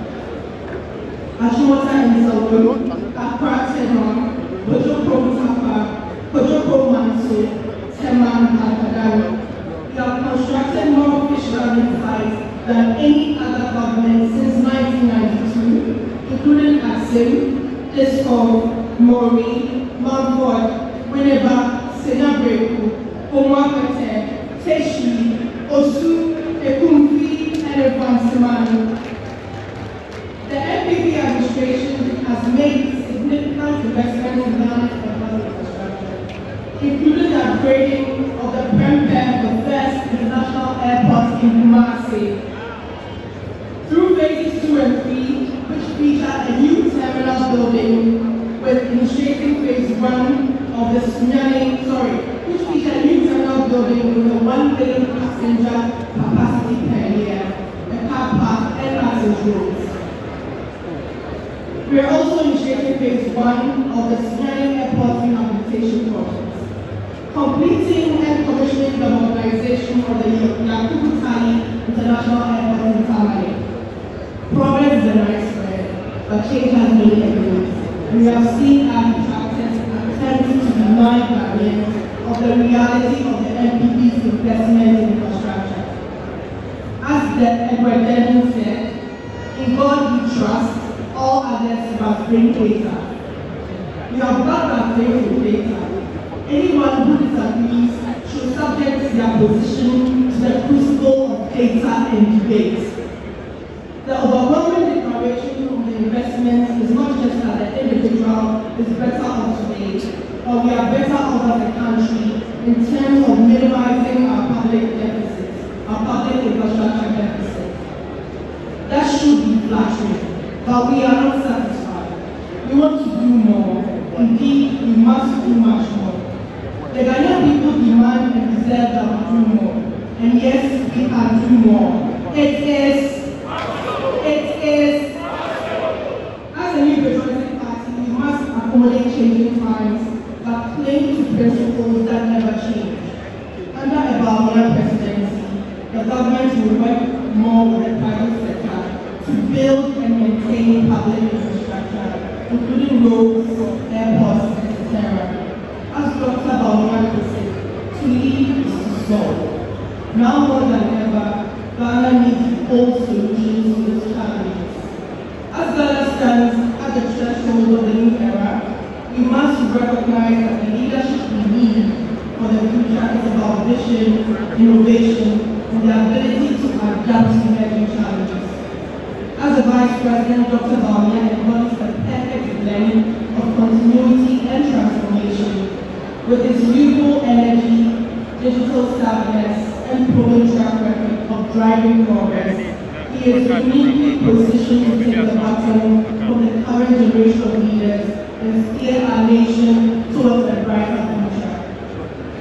Ashimota and Salwo, Accra, Tenon, Bojoko, Tapa, Bojoko, Manso, Teman, and Kadari. We have constructed more fish farming sites than any other government since 1992, including Asim, Disco, Mori, Mount Ford, Winneba, Senabreku, Omapete, Teshi, Osu, Ekumfi, and Evansimani. The NPP administration has made significant investments in land and public infrastructure, including the upgrading of the Prempeh, the first international airport in Kumasi, through phases 2 and 3, which feature a new terminal building with initiating phase 1 of the which feature a new terminal building with a 1 billion passenger capacity per year, a car park and access roads. We are also initiating phase 1 of the Sinyani Airport rehabilitation project, completing and commissioning the modernization of the Yakubu Tali International Airport in Tamale. Progress is a nice word, but change has been evident. We have seen architects attempting to deny barriers of the reality of the NPP's investment in infrastructure. As the Edward said, in God we trust, all others must bring data. We have brought our faith with data. Anyone who disagrees should subject their position to the crucible of data and debate. The overwhelming declaration of the investment is not just that the individual is better off today, or we are better off as a country in terms of minimizing our public deficits, our public infrastructure deficit. That should be flattering. But we are not satisfied. We want to do more. Indeed, we must do much more. The Ghanaian people demand and deserve that we do more. And yes, we can do more. It is. As a new patriotic party, we must accommodate changing times, but cling to principles that never change. growth, airports, etc. As Dr. Bauman said, to lead is to solve. Now more than ever, Ghana needs all solutions to its challenges. As Ghana stands at the threshold of the new era, we must recognize that the leadership we need for the future is about vision, innovation, and the ability to adapt to emerging challenges. As the Vice President, Dr. Bauman embodies the perfect blend of continuity and transformation with his youthful energy, digital savviness, and proven track record of driving progress. He is uniquely positioned to take the baton from the current generation of leaders and steer our nation towards a brighter future.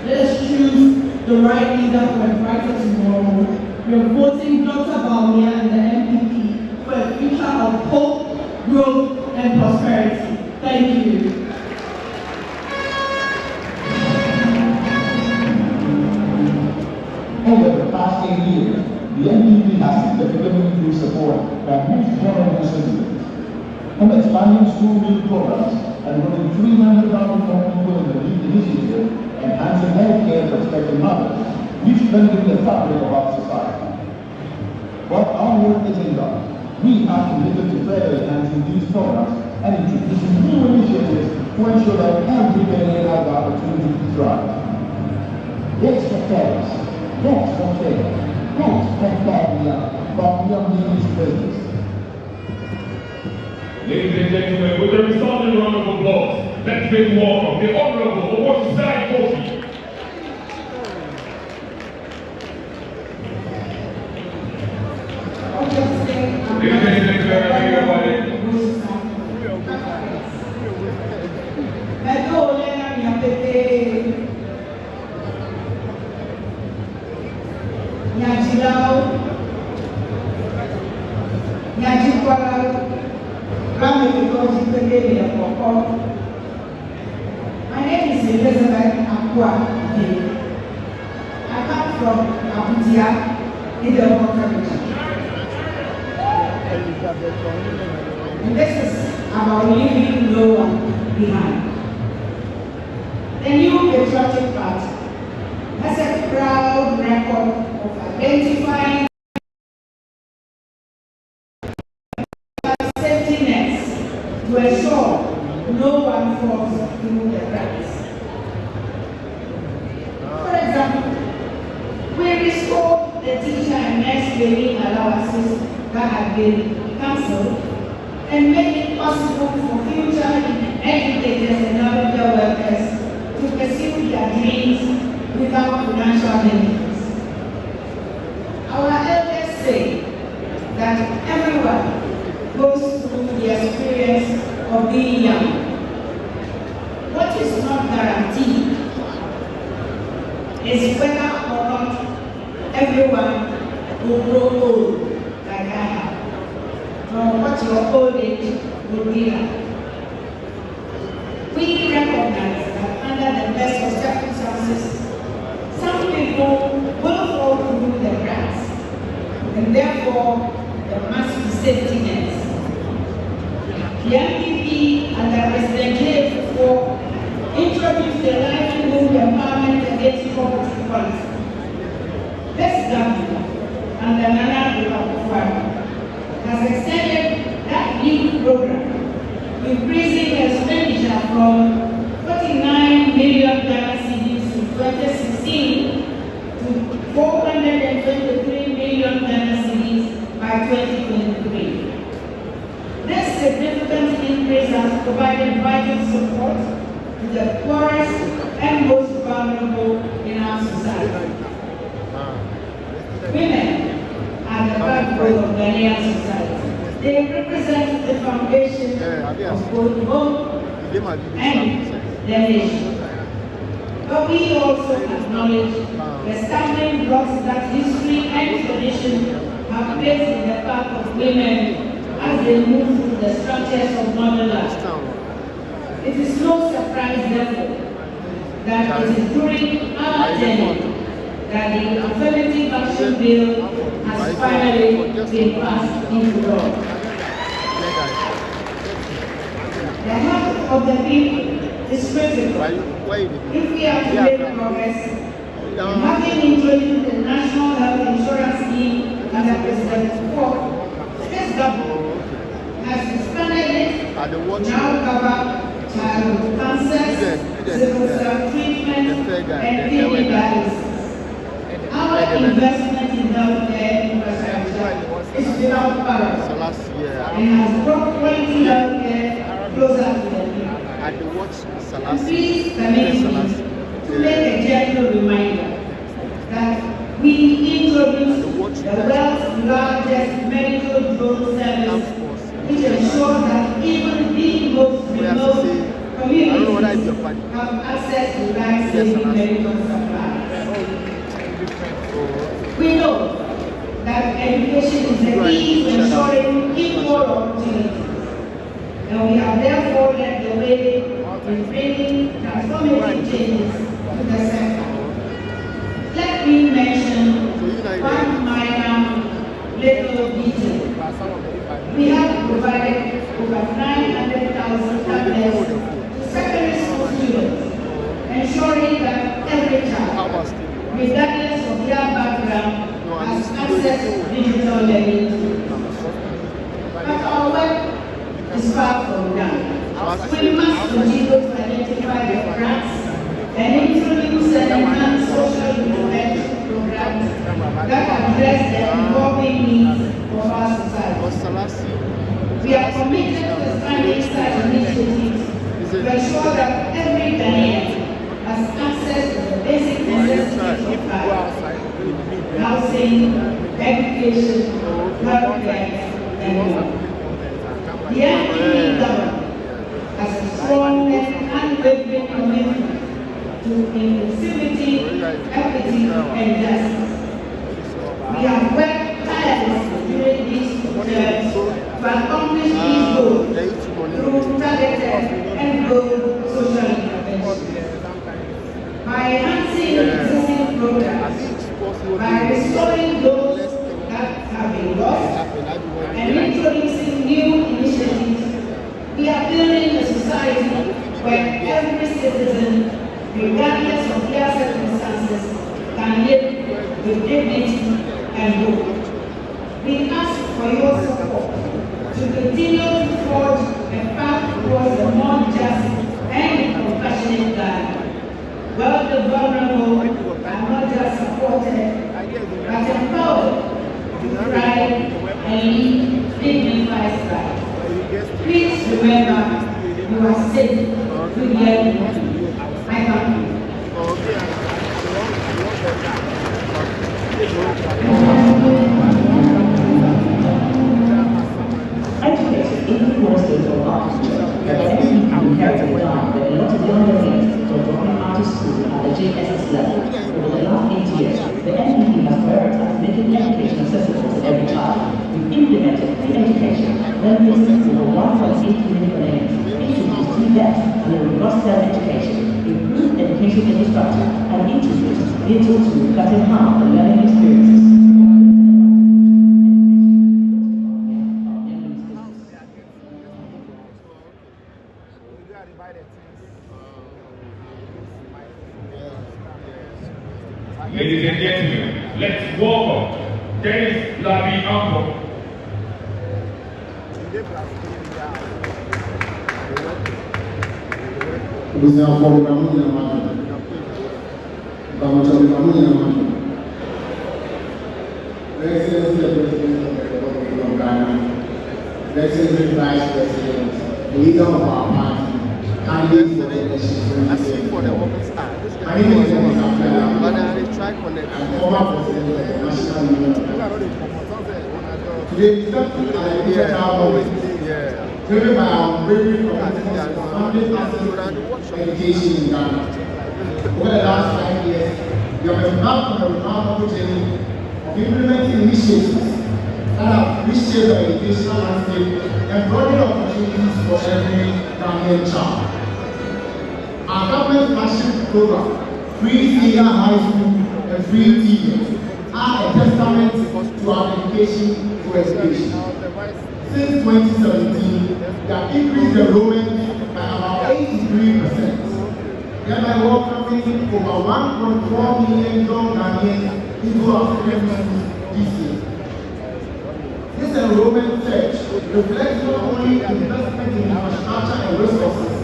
Let us choose the right leader for a brighter tomorrow. We are voting Dr. Bauman and the NPP for a future of hope, growth, and prosperity. Thank you. Over the past 8 years, the NPP has significantly increased support by most vulnerable citizens. From expanding school meal programs and running 300,000 more people in the LEAD initiative, enhancing health care for expecting mothers, we've strengthened the fabric of our society. But our work isn't done. We are committed to further enhancing these programs and introducing new initiatives to ensure that every Ghanaian has the opportunity to thrive. Yes for fairness, yes for fair, yes for Bauman means business. Ladies and gentlemen, with a resounding round of applause, let's make welcome the Honorable Owosai Kofi. Ladies and gentlemen, everybody. My name is Elizabeth Akwa. I come from Abuja in the Republic. And this is about leaving no one behind. The new patriotic party has a proud record of identifying safety nets to ensure no one falls through the cracks. For example, we restored the teacher and nurse training allowances that had been cancelled and made it possible for future educators and other workers to pursue their dreams without financial limits. Our elders say that everyone goes through the experience of being young. What is not guaranteed is whether or not everyone will grow old like I have, nor what your old age will be like. We recognize that under the best of circumstances, some people will fall through the cracks, and therefore there must be safety nets. The NPP under President J4 introduced the Livelihood Empowerment Against Poverty policy. This government, under Nana Akufo-Addo, has extended that new program, increasing expenditure from 49 million Ghana cedis in 2016 to 423 million Ghana cedis by 2023. This significant increase has provided vital support to the poorest and most vulnerable in our society. Women are the backbone of Ghanaian society. They represent the foundation of both hope and the nation. But we also acknowledge the standing blocks that history and tradition have placed in the path of women as they move through the structures of modern life. It is no surprise, therefore, that it is during our journey that the Affirmative Action Bill has finally been passed into law. The of the people is critical. If we are to make progress, having introduced the National Health Insurance Scheme under President Ford, this government has expanded it to now cover childhood cancers, sickle cell treatment, and kidney dialysis. Our investment in healthcare infrastructure is without parallel and has brought quality healthcare closer to the people. Please permit me to make a gentle reminder that we introduced the world's largest medical drone service, which ensures that even the most remote communities have access to life-saving medical supplies. We know that education is the key to ensuring equal opportunities, and we have therefore led the way in bringing transformative changes to the sector. Let me mention one minor little detail. We have provided over 900,000 tablets to secondary school students, ensuring that every child, regardless of their background, has access to digital learning tools. But our work is far from done. We must continue to identify the cracks and introduce and enhance social intervention programs that address the evolving needs of our society. We are committed to expanding such initiatives to ensure that every Ghanaian has access to the basic necessities of life: housing, education, healthcare, and more. The NPP government has a strong and unwavering commitment to inclusivity, equity, and justice. We have worked tirelessly during these terms to accomplish these goals through targeted and bold social interventions. By enhancing existing programs, by restoring those that have been lost, and introducing new initiatives, we are building a society where every citizen, regardless of their circumstances, can live with dignity and hope. We ask for your support to continue to forge a path towards a more just and compassionate Ghana, where the vulnerable are not just supported, but empowered to thrive and lead dignified lives. Please remember, you are safe to hear me. I thank you. Education is the cornerstone of our future, but the NPP inherited a line that a lot of young Ghanaians were dropping out of school at the JSS level. Over the last 8 years, the NPP has prioritized making education accessible to every child. We've implemented free education, benefiting over 1.8 million Ghanaians, introduced TVET and a robust STEM education, improved education infrastructure, and introduced digital tools that enhance the learning experiences. Ladies and gentlemen, let's welcome Dennis Labi Ambo. Busia for Ramuna Manu. Bamacho Ramuna Manu. Excellency the President of the Republic of Ghana, Excellency the Vice President, the leader of our party, candidate for the election 2024. My name is Dennis Abdullah. I'm former President of the National Union. Today we start to an federal moment, driven by our bravery commitment to public access to education in Ghana. Over the last 5 years, we have embarked on a remarkable journey of implementing initiatives that have reshaped the educational landscape and broadened opportunities for every Ghanaian child. Our government flagship program, Free Senior High School and Free TV, are a testament to our dedication to education. Since 2017, we have increased enrollment by about 83%, thereby welcoming over 1.4 million young Ghanaians into our secondary schools this year. This enrollment surge reflects not only investment in infrastructure and resources,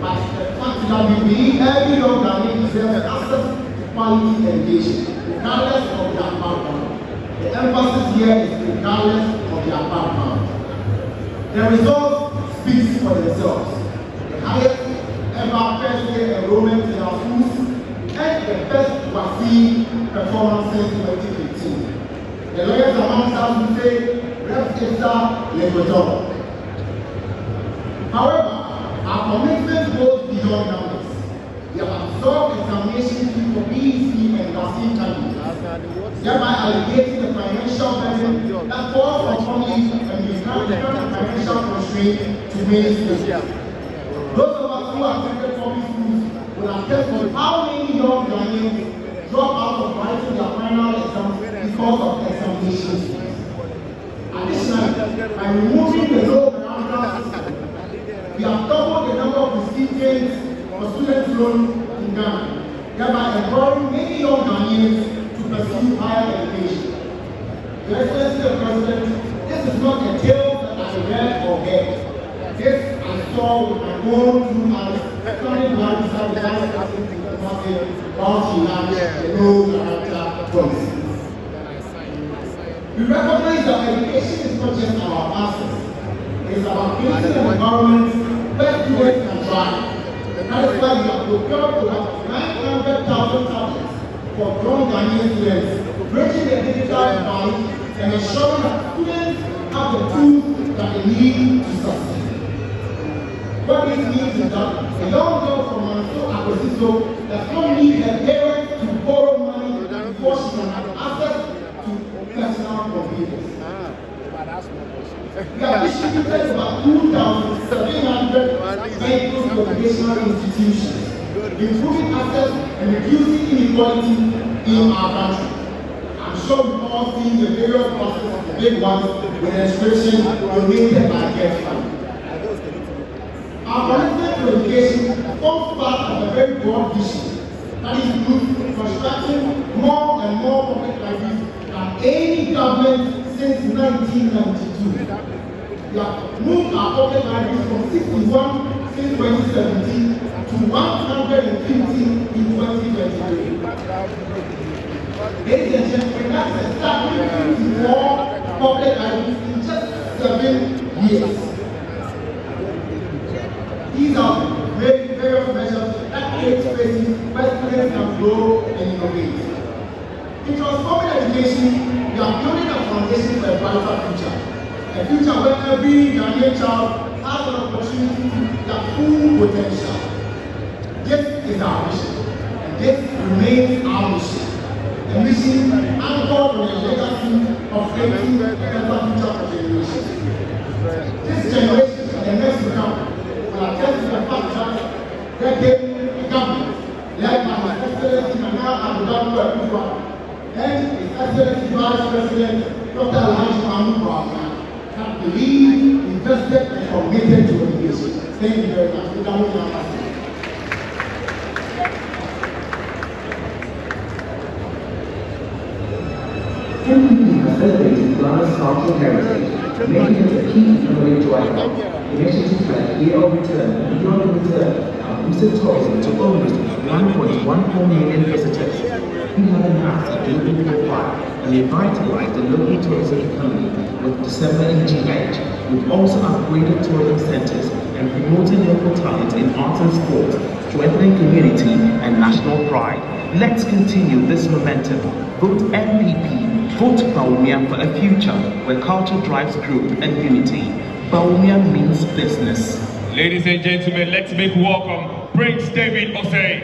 but the fact that we believe every young Ghanaian deserves access to quality education, regardless of their background. The emphasis here is regardless of their background. The results speak for themselves. The highest ever first-year enrollment in our schools and the best vaccine performance since 2015. The lawyers amongst us will say, however, our commitment goes beyond numbers. We have absorbed examination fee for BEC and vaccine candidates, thereby alleviating the financial burden that falls on families and becoming financial constraint to many schools. Those of us who attended public schools will attest to how many young Ghanaians drop out of writing their final exams because of examination fees. Additionally, by removing the low barometer system, we have doubled the number of recipients for student loans in Ghana, thereby empowering many young Ghanaians to pursue higher education. Your Excellency the President, this is not a tale that I read or heard. This I saw with my own two eyes, coming down beside the Vice President in the market while she launched the low barometer policy. We recognize that education is not just about answers. It is about creating an environment where students can thrive. That is why we have procured to have 900,000 tablets for young Ghanaian students, bridging the digital divide and ensuring that students have the tools that they need to succeed. What this means is that a young girl from Manso Akosito does not need her parents to borrow money before she can have access to personal computers. We have distributed about 2,700 medical educational institutions, improving access and reducing inequality in our country. I'm sure we've all seen the various buses, the big ones, with inscription donated by Get Fund. Our commitment to education forms part of a very broad vision that includes constructing more and more public libraries than any government since 1992. We have moved our public libraries from 61 since 2017 to 150 in 2023. Ladies and gentlemen, that's a staggering 54 public libraries in just 7 years. These are various measures that create spaces where students can grow and innovate. In transforming education, we are building a foundation for a brighter future. A future where every Ghanaian child has an opportunity to their full potential. This is our mission, and this remains our mission. A mission anchored on a legacy of creating a better future for generations. This generation and the next to come will attest to the fact that decade government, led by His Excellency Nana Addo and His Excellency Vice President Dr. Alhaji Mahmoud Bawumia, have believed, invested, and committed to education. Thank you very much. NPP has celebrated Ghana's cultural heritage, making it a key economic driver. Initiatives like Year of Return and Beyond Return have boosted tourism to almost 1.14 million visitors. We have enhanced our global profile and revitalized the local tourism economy with December in GH. We've also upgraded tourism centers and promoted local talent in arts and sports, strengthening community and national pride. Let's continue this momentum. Vote NPP. Vote Bawumia for a future where culture drives growth and unity. Bawumia means business. Ladies and gentlemen, let's make welcome Prince David Osei.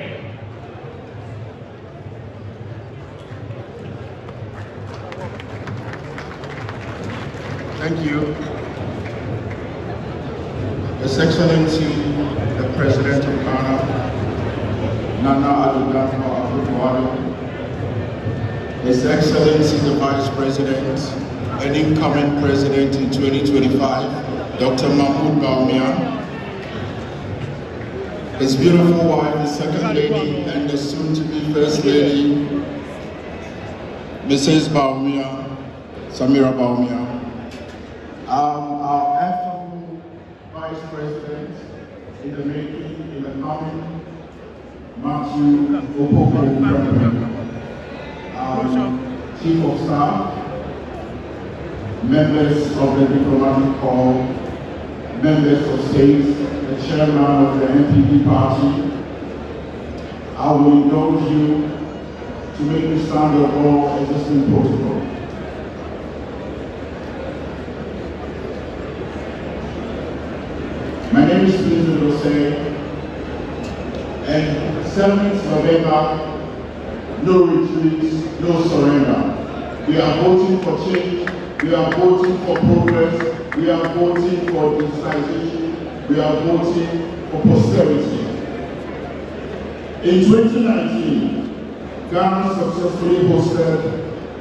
Thank you. His Excellency, the President of Ghana, Nana Addo, His Excellency, the Vice President and incoming President in 2025, Dr. Mahmoud Bawumia, his beautiful wife, the second lady, and the soon-to-be first lady, Mrs. Baumia, Samira Baumia, our ethnic vice president in the making, in the coming, Matthew Opoko, Chief of Staff, members of the diplomatic corps, members of state, the chairman of the NPP party. I will indulge you to make me stand up all existing protocol. My name is President Jose, and 7th November, no retreats, no surrender. We are voting for change, we are voting for progress, we are voting for digitization, we are voting for posterity. In 2019, Ghana successfully hosted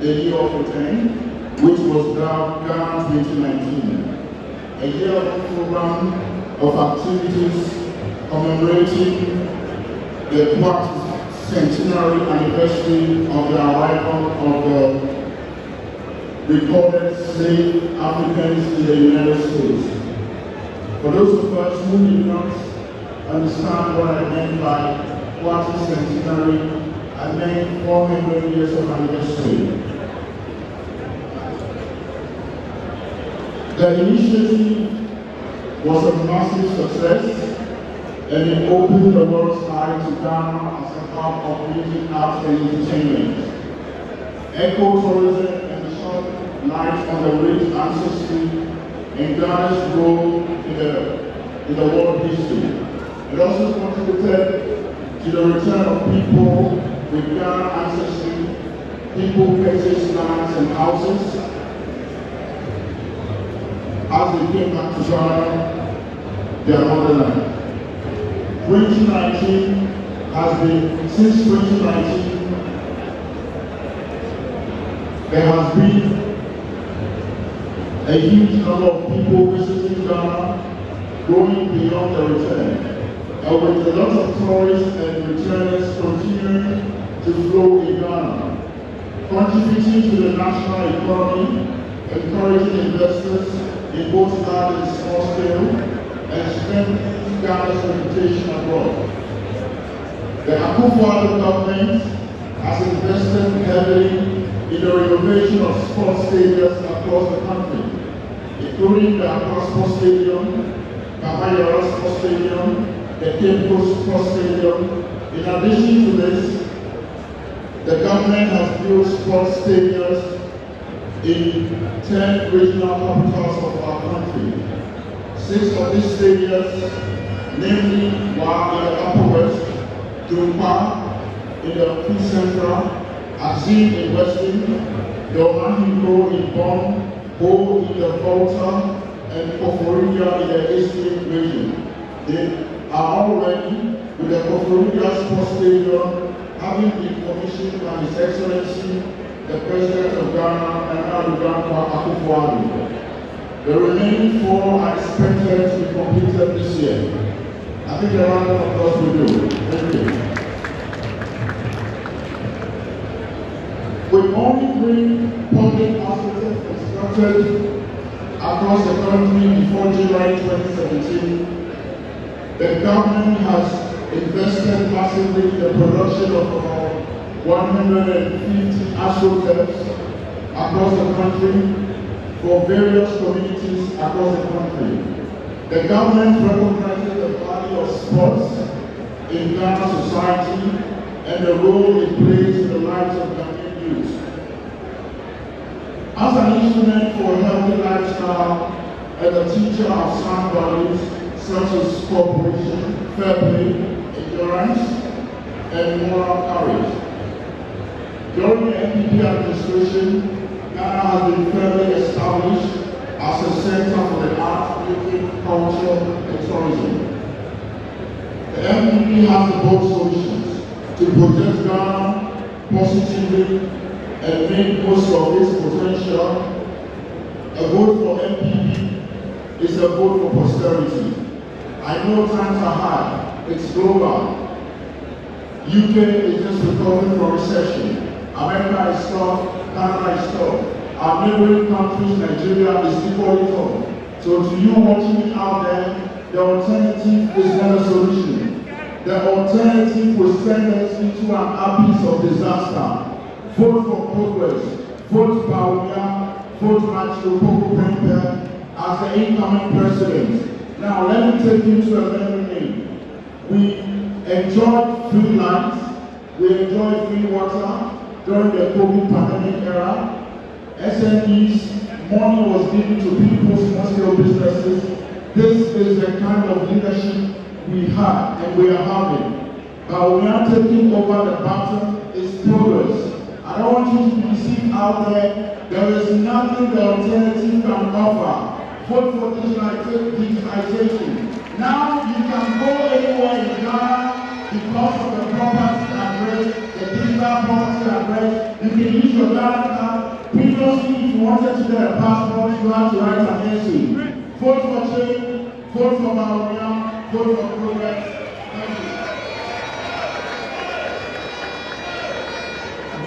the Year of Return, which was Ghana 2019, a year-long program of activities commemorating the centenary anniversary of the arrival of the recorded slave Africans in the United States. For those of us who did not understand what I meant by centenary, I meant 400 years of anniversary. The initiative was a massive success, and it opened the world's eye to Ghana as a hub of music, arts, and entertainment. Eco-tourism and shone light on the rich ancestry and Ghana's role in the world history. It also contributed to the return of people with Ghana ancestry, people who purchased lands and houses as they came back to Ghana, their motherland. 2019 has been, since 2019, there has been a huge number of people visiting Ghana, going beyond the return. And with a lot of tourists and returners continuing to flow in Ghana, contributing to the national economy, encouraging investors in both large and small scale, and strengthening Ghana's reputation abroad. The Akufo-Addo government has invested heavily in the renovation of sports stadiums across the country, including the Accra Sports Stadium, Kamayara Sports Stadium, the Cape Coast Sports Stadium. In addition to this, the government has built sports stadiums in 10 regional capitals of our country. 6 of these stadiums, namely Wahia Upper West, Dumpa in the Peace Central, Azim in Western, Domahigo in Bonn, Bo in the Volta, and Koforidua in the Eastern region. They are all ready, with the Koforidua Sports Stadium having been commissioned by His Excellency, the President of Ghana, and Akufo-Addo. The remaining 4 are expected to be completed this year. I think a round of applause will do. Thank you. With only 3 public hospitals constructed across the country before July 2017, the government has invested massively in the production of about 150 astroturfs across the country for various communities across the country. The government recognizes the value of sports in Ghana society and the role it plays in the lives of Ghanaian youth. As an instrument for a healthy lifestyle and a teacher of sound values such as cooperation, fair play, endurance, and moral courage. During the NPP administration, Ghana has been firmly established as a center for the art, music, culture, and tourism. The NPP has the bold solutions to project Ghana positively and make most of its potential. A vote for NPP is a vote for posterity. I know times are hard, it's global. UK is just recovering from recession. America is tough, Canada is tough. Our neighboring countries, Nigeria is equally tough. So to you watching it out there, the alternative is not a solution. The alternative will send us into an abyss of disaster. Vote for progress. Vote Bawumia. Vote Matthew Popo Pembe as the incoming president. Now let me take you to another name. We enjoyed free lands. We enjoyed free water during the COVID pandemic era. SMEs, money was given to people, small-scale businesses. This is the kind of leadership we had and we are having. But we are taking over the baton is progress. I don't want you to be deceived out there. There is nothing the alternative can offer. Vote for digitization. Now you can go anywhere in Ghana because of the property address, the digital property address. You can use your Ghana card. Previously, if you wanted to get a passport, you had to write an essay. Vote for change, vote for Bawumia, vote for progress.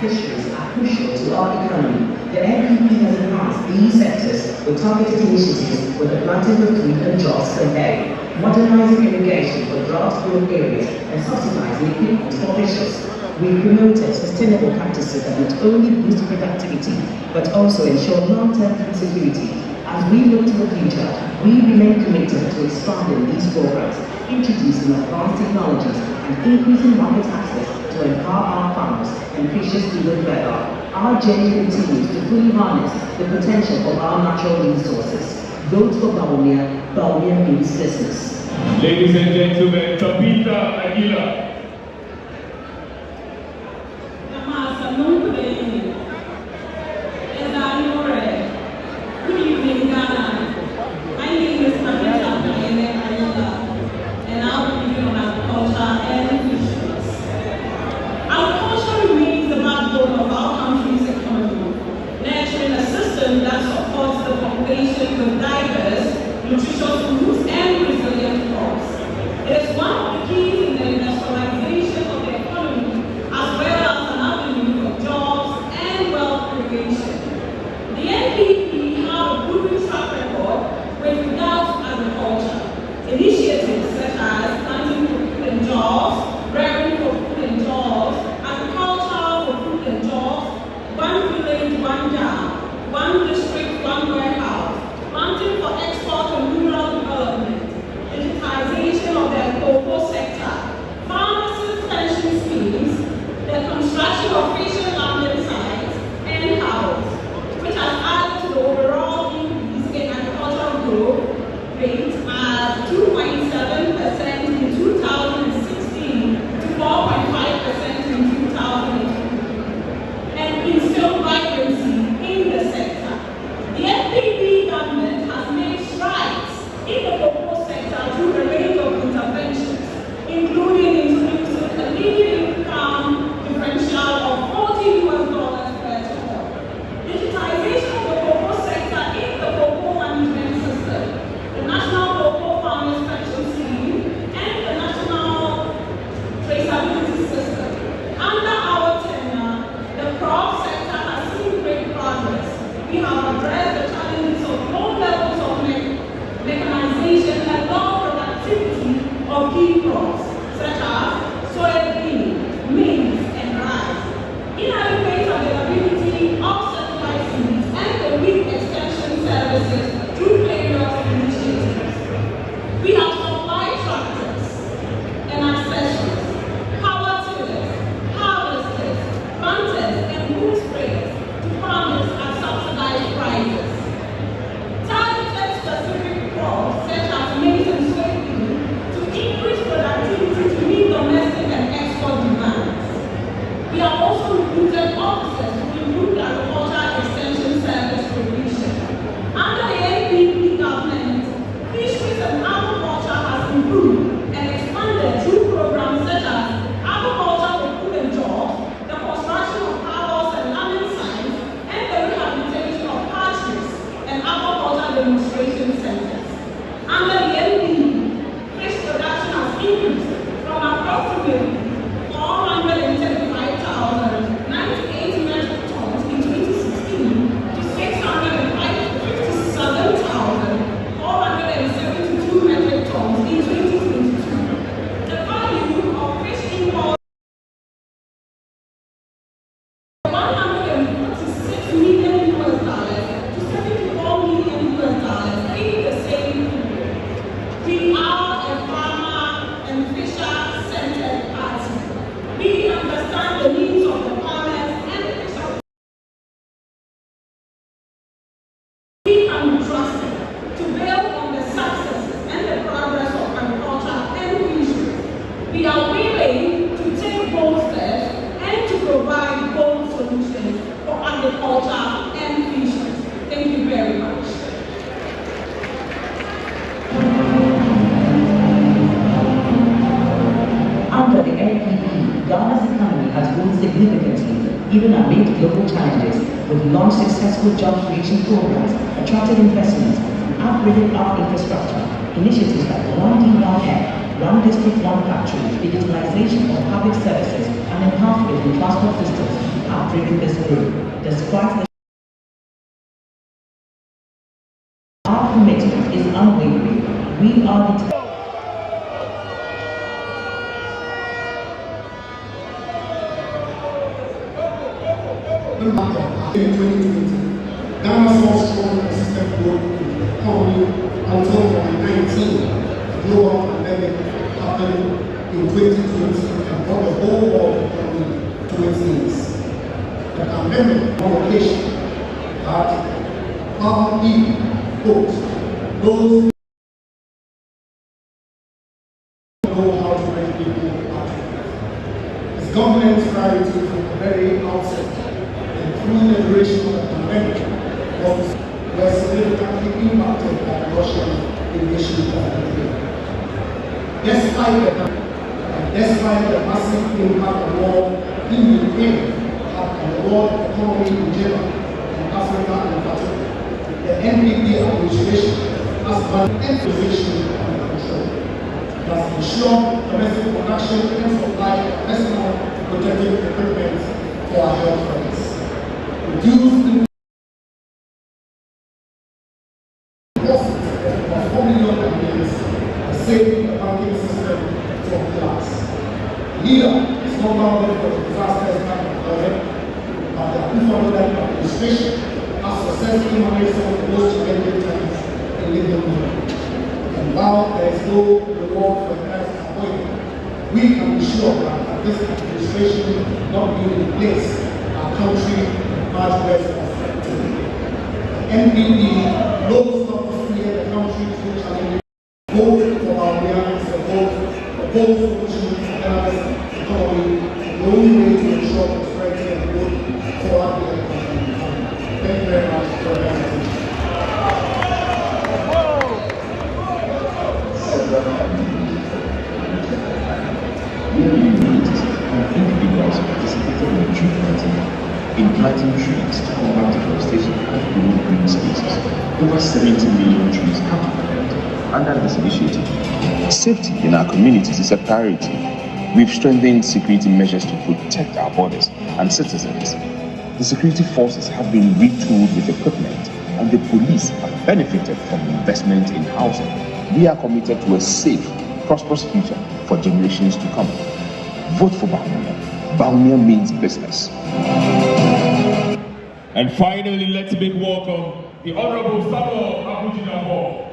Fisheries are crucial to our economy. The NPP has enhanced these sectors with targeted initiatives with the planting of 300 jobs per day, modernizing irrigation for drought-prone areas, and subsidizing equipment for fishers. We promoted sustainable practices that not only boost productivity, but also ensure long-term food security. As we look to the future, we remain committed to expanding these programs, introducing advanced technologies, and increasing market access to empower our farmers and fishers even further. Our journey continues to fully harness the potential of our natural resources. Vote for Bawumia. Bawumia means business. Ladies and gentlemen, Tabitha Aguilar. Good evening, Ghana. My name is Tabitha Aguilar, and I'll be giving on agriculture and fisheries. Agriculture remains the backbone of our country's economy, nurturing a system that supports the population with diverse, nutritious foods and resilient crops. It is one of the keys in the industrialization of the economy, as well as an avenue of jobs and wealth creation. The NPP have a proven track record with regards to agriculture. Initiatives such as planting for food and jobs, rearing for food and jobs, agriculture for food and jobs, one village, one job, one district, one warehouse, planting for export and rural development, digitization of the cocoa sector, farmers' pension schemes, the construction of facial landing sites and houses, which has added to the overall increase in agricultural growth rate at 2.7% in 2016 to 4.5% in 2020, and instilled vibrancy in the sector. The NPP government has made strides in the cocoa sector through a range of interventions, including introducing a median income differential of $40 per ton. Digitization of the cocoa sector in the cocoa management system, the National Cocoa Farmers Pension Scheme, and the National Traceability System. Under our tenure, the crop sector has seen great progress. We have addressed the challenges of low levels of mechanization and low productivity of key crops, such as soybean, maize, and rice. Inadequate availability of certified seeds and the wheat extension services through various initiatives. We have supplied tractors and accessories, power tillers, harvesters, planters, and boom sprayers to farmers at subsidized prices. Targeted specific crops such as maize and soybean to increase productivity to meet domestic and export demands. We have also recruited officers to improve agricultural extension service provision. Under the NPP government, fisheries and agriculture has improved and expanded through programs such as agriculture for food and jobs, the construction of harbors and landing sites, and the rehabilitation of hatcheries and agriculture demonstration centers. Under the NPP, fish production has increased has grown significantly, even amid global challenges, with long successful job creation programs, attracted investments, and upgraded our infrastructure. Initiatives like 1D1F, One District, One Factory, digitalization of public services, and empowerment in transport systems have driven this growth. Despite the our commitment is unwavering. We are the in 2020, Ghana saw strong and consistent growth in the economy until COVID-19, the global pandemic, happened in 2020 and brought the whole world economy to its knees. The pandemic on occasion had found even those know how to bring people out. As government's priority from the very outset, through the duration of the pandemic, were significantly impacted by the Russian invasion of Ukraine. Despite the massive impact of war in Ukraine had on the world economy in general, and Africa in particular, the NPP administration has managed inflation under control. It has ensured domestic production and supply of personal protective equipment for our health workers. Reduced profits of 4 million Ghanaians and saving the banking system from collapse. Here is not only for the disasters that occurred, but the Akufo-Addo administration has successfully managed some of the most challenging times in living memory. And while there is no reward for the errors avoided, we can be sure that this administration not being in place, our country much less effective. NPP knows not to steer the country through challenges, both for our reality and both solutions for Ghana's economy, the only way to ensure prosperity and growth for our country. Thank you very much for your attention. Individuals participated in the tree planting in planting trees to combat deforestation and promote green spaces. Over 70 million trees have been planted under this initiative. Safety in our communities is a priority. We've strengthened security measures to protect our borders and citizens. The security forces have been retooled with equipment, and the police have benefited from investment in housing. We are committed to a safe, prosperous future for generations to come. Vote for Bawumia. Bawumia means business. And finally, let's make welcome the Honorable Samuel Abujinabo.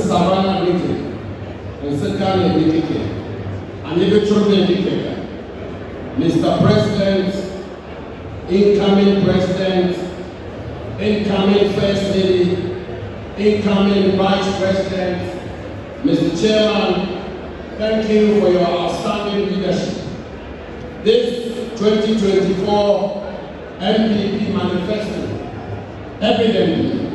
Savannah meeting and second meeting and even Mr. President, incoming President, incoming First Lady, incoming Vice President, Mr. Chairman, thank you for your outstanding leadership. This 2024 NPP Manifesto evidently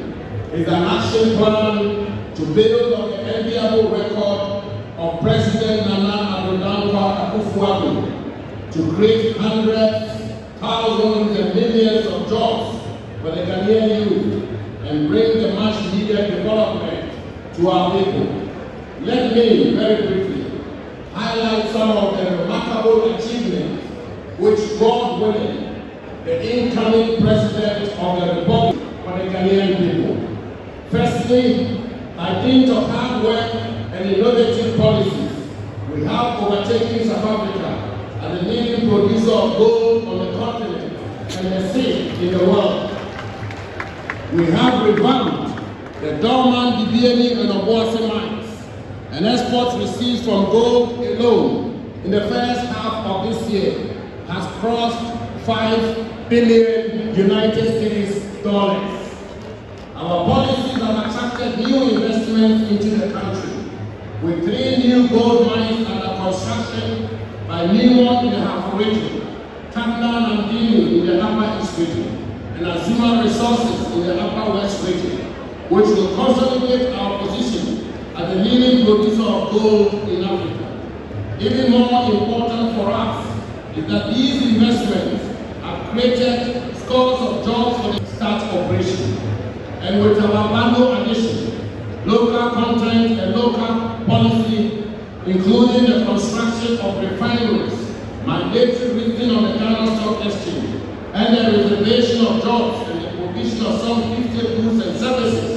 is an action plan to build on the enviable record of President Nana Akufo-Addo to create hundreds, thousands, and millions of jobs for the Ghanaian youth and bring the much needed development to our people. Let me very briefly highlight some of the remarkable achievements which, God willing, the incoming President of the Republic for the Ghanaian people. Firstly, by dint of hard work and innovative policies, we have overtaken South Africa as the leading producer of gold on the continent and the sea in the world. We have revamped the dormant Dibieni and Obuasi mines, and exports received from gold alone in the first half of this year has crossed $5 billion United States dollars. Our policies have attracted new investments into the country, with 3 new gold mines under construction by Newmont in the Half region, Tacna and Dini in the Upper East region, and Azuma Resources in the Upper West region, which will consolidate our position as the leading producer of gold in Africa. Even more important for us is that these investments have created scores of jobs for the start operation. And with our value addition, local content and local policy, including the construction of refineries, mandatory listing on the Ghana Stock Exchange, and the reservation of jobs and the provision of some 50 goods and services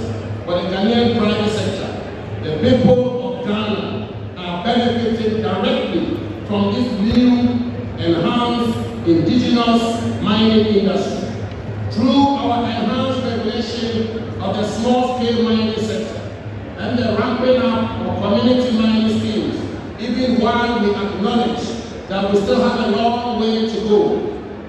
for the Ghanaian private sector, the people of Ghana are benefiting directly from this new, enhanced, indigenous mining industry. Through our enhanced regulation of the small-scale mining sector and the ramping up of community mining schemes, even while we acknowledge that we still have a long way to go,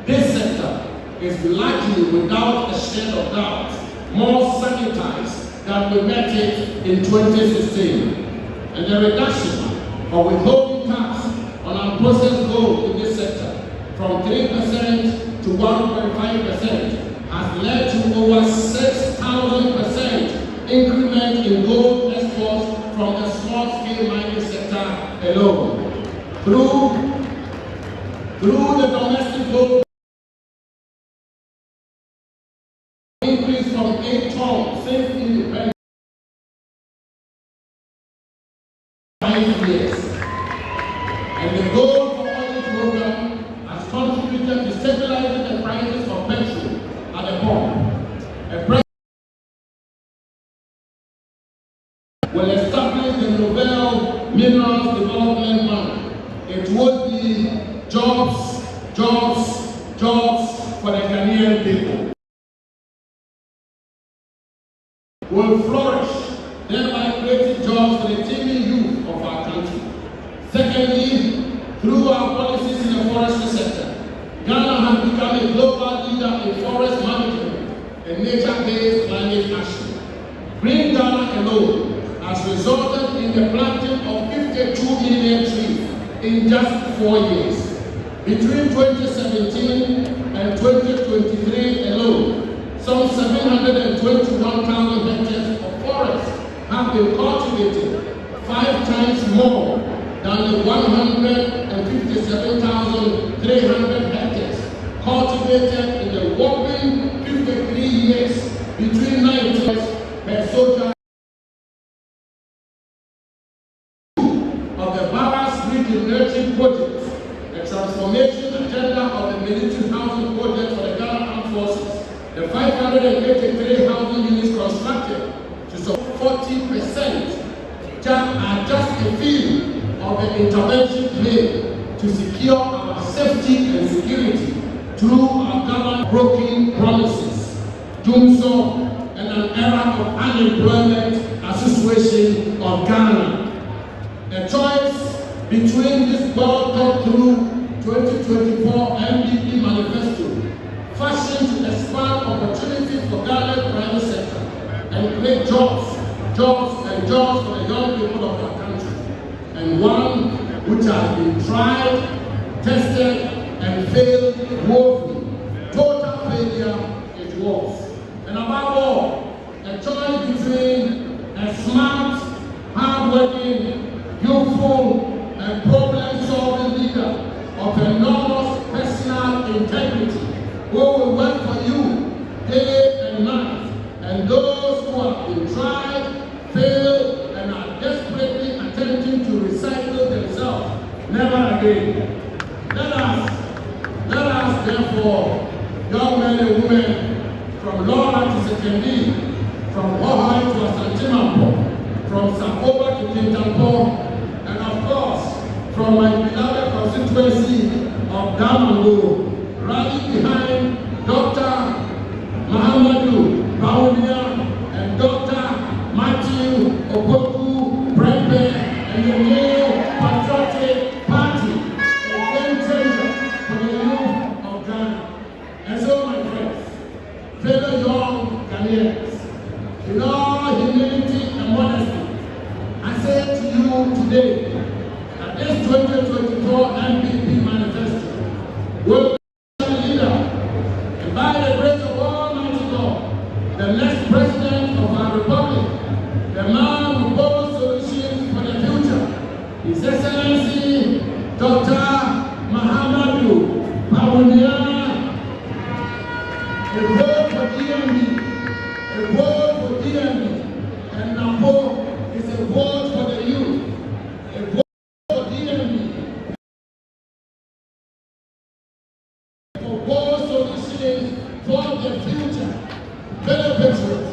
this sector is likely, without a shade of doubt, more sanitized than we met it in 2016. And the reduction of withholding tax on unprocessed gold in this sector from 3% to 1.5% has led to over 6,000% increment in gold exports from the small-scale mining sector alone. Through the domestic gold increase from 8 tons since independence 5 years. And the gold for oil program has contributed to stabilizing the prices of petrol at the pump. A will establish the Nobel Minerals Development Bank. It would be jobs, jobs, jobs for the Ghanaian people. Will flourish, thereby creating jobs for the teeming youth of our country. Secondly, through our policies in the forestry sector, Ghana has become a global leader in forest management and nature-based climate action. Green Ghana alone has resulted in the planting of 52 million trees in just 4 years. Between 2017 and 2023 alone, some 721,000 hectares of forest have been cultivated, 5 times more than the 157,300 hectares cultivated in the whopping 53 years between 19 per soldier of the Barras Regeneration Project, the transformation agenda of the military housing project for the Ghana Armed Forces. The 583 housing units constructed to support 40% are just a few of the interventions made to secure our safety and security through our government broken promises, doing so in an era of unemployment association of Ghana. A choice between this well-thought-through 2024 NPP Manifesto, fashioned to expand opportunities for Ghana's private sector and create jobs and jobs for the young people of our country, and one which has been tried, tested, and failed woefully. Total failure it was. And above all, a choice between a smart, hard-working, youthful, and problem-solving leader of enormous personal integrity who will work for you day and night, and those who have been tried, failed, and are desperately attempting to recycle themselves. Never again. Let us therefore, young men and women, from Laura to Sekendi, from Hohai to Asantimapo, from Sakoba to Kintampo, and of course, from my beloved constituency of Damango, rally behind Dr. Mahamadou Bawumia and Dr. Matthew Opoku Prempe and the new Patriotic Party, a game changer for the youth of Ghana. And so, my friends, fellow young Ghanaians, in all humility and modesty, I say to you today that this 2024 NPP Manifesto will be a leader, and by the grace of Almighty God, the next president of our republic, the man who proposed solutions for the future, His Excellency Dr. Mahamudu Bawumia. A vote for DMD, a vote for DMD, and napo is a vote for the youth, a vote for DMD, for both solutions for the future. Fellow patriots,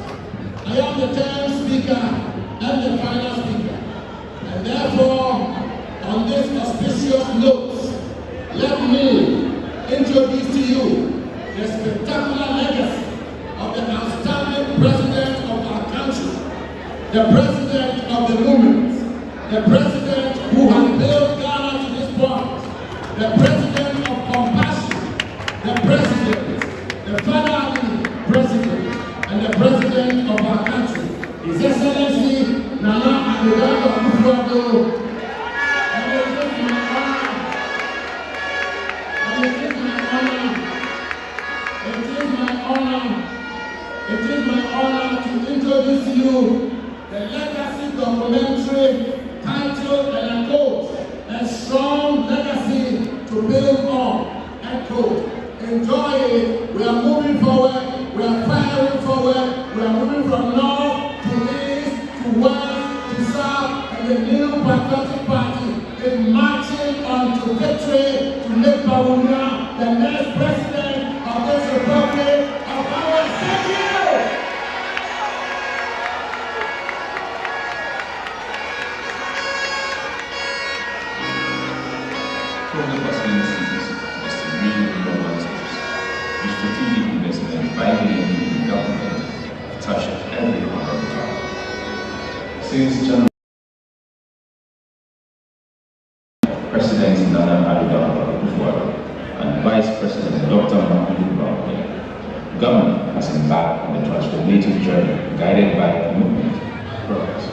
I am the third speaker and the final speaker, and therefore, on this auspicious note, let me introduce to you the spectacular legacy of the outstanding president of our country, the president of the movement, the president who has built Ghana to this point, the president of compassion, the president, the fatherly president, and the president of our country, His Excellency Nana Addo Akufo-Addo. It is my honor to introduce to you the legacy documentary titled and I quote, A Strong Legacy to Build On, end quote. Enjoy it. We are moving forward. We are firing forward. We are moving from north to east to west to south, and the new patriotic party is marching on to victory to make Bawumia the next president of this republic of ours. Thank you. From the possibilities is to really globalize the strategic investment by the NPP government touched every corner of the town. Since January, President Nana Addo Akufo-Addo and Vice President Dr. Mahamudu Bawumia, the government has embarked on a transformative journey guided by movement, progress,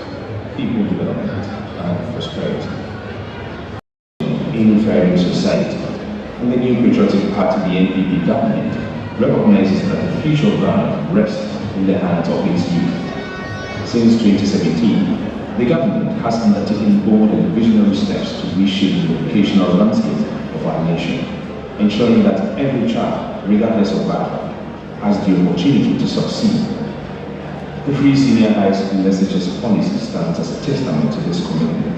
people development, and prosperity. In thriving society, and the new patriotic party, the NPP government, recognizes that the future of Ghana rests in the hands of its youth. Since 2017, the government has undertaken bold and visionary steps to reshape the educational landscape of our nation, ensuring that every child, regardless of background, has the opportunity to succeed. The free senior high school SHS policy stands as a testament to this commitment.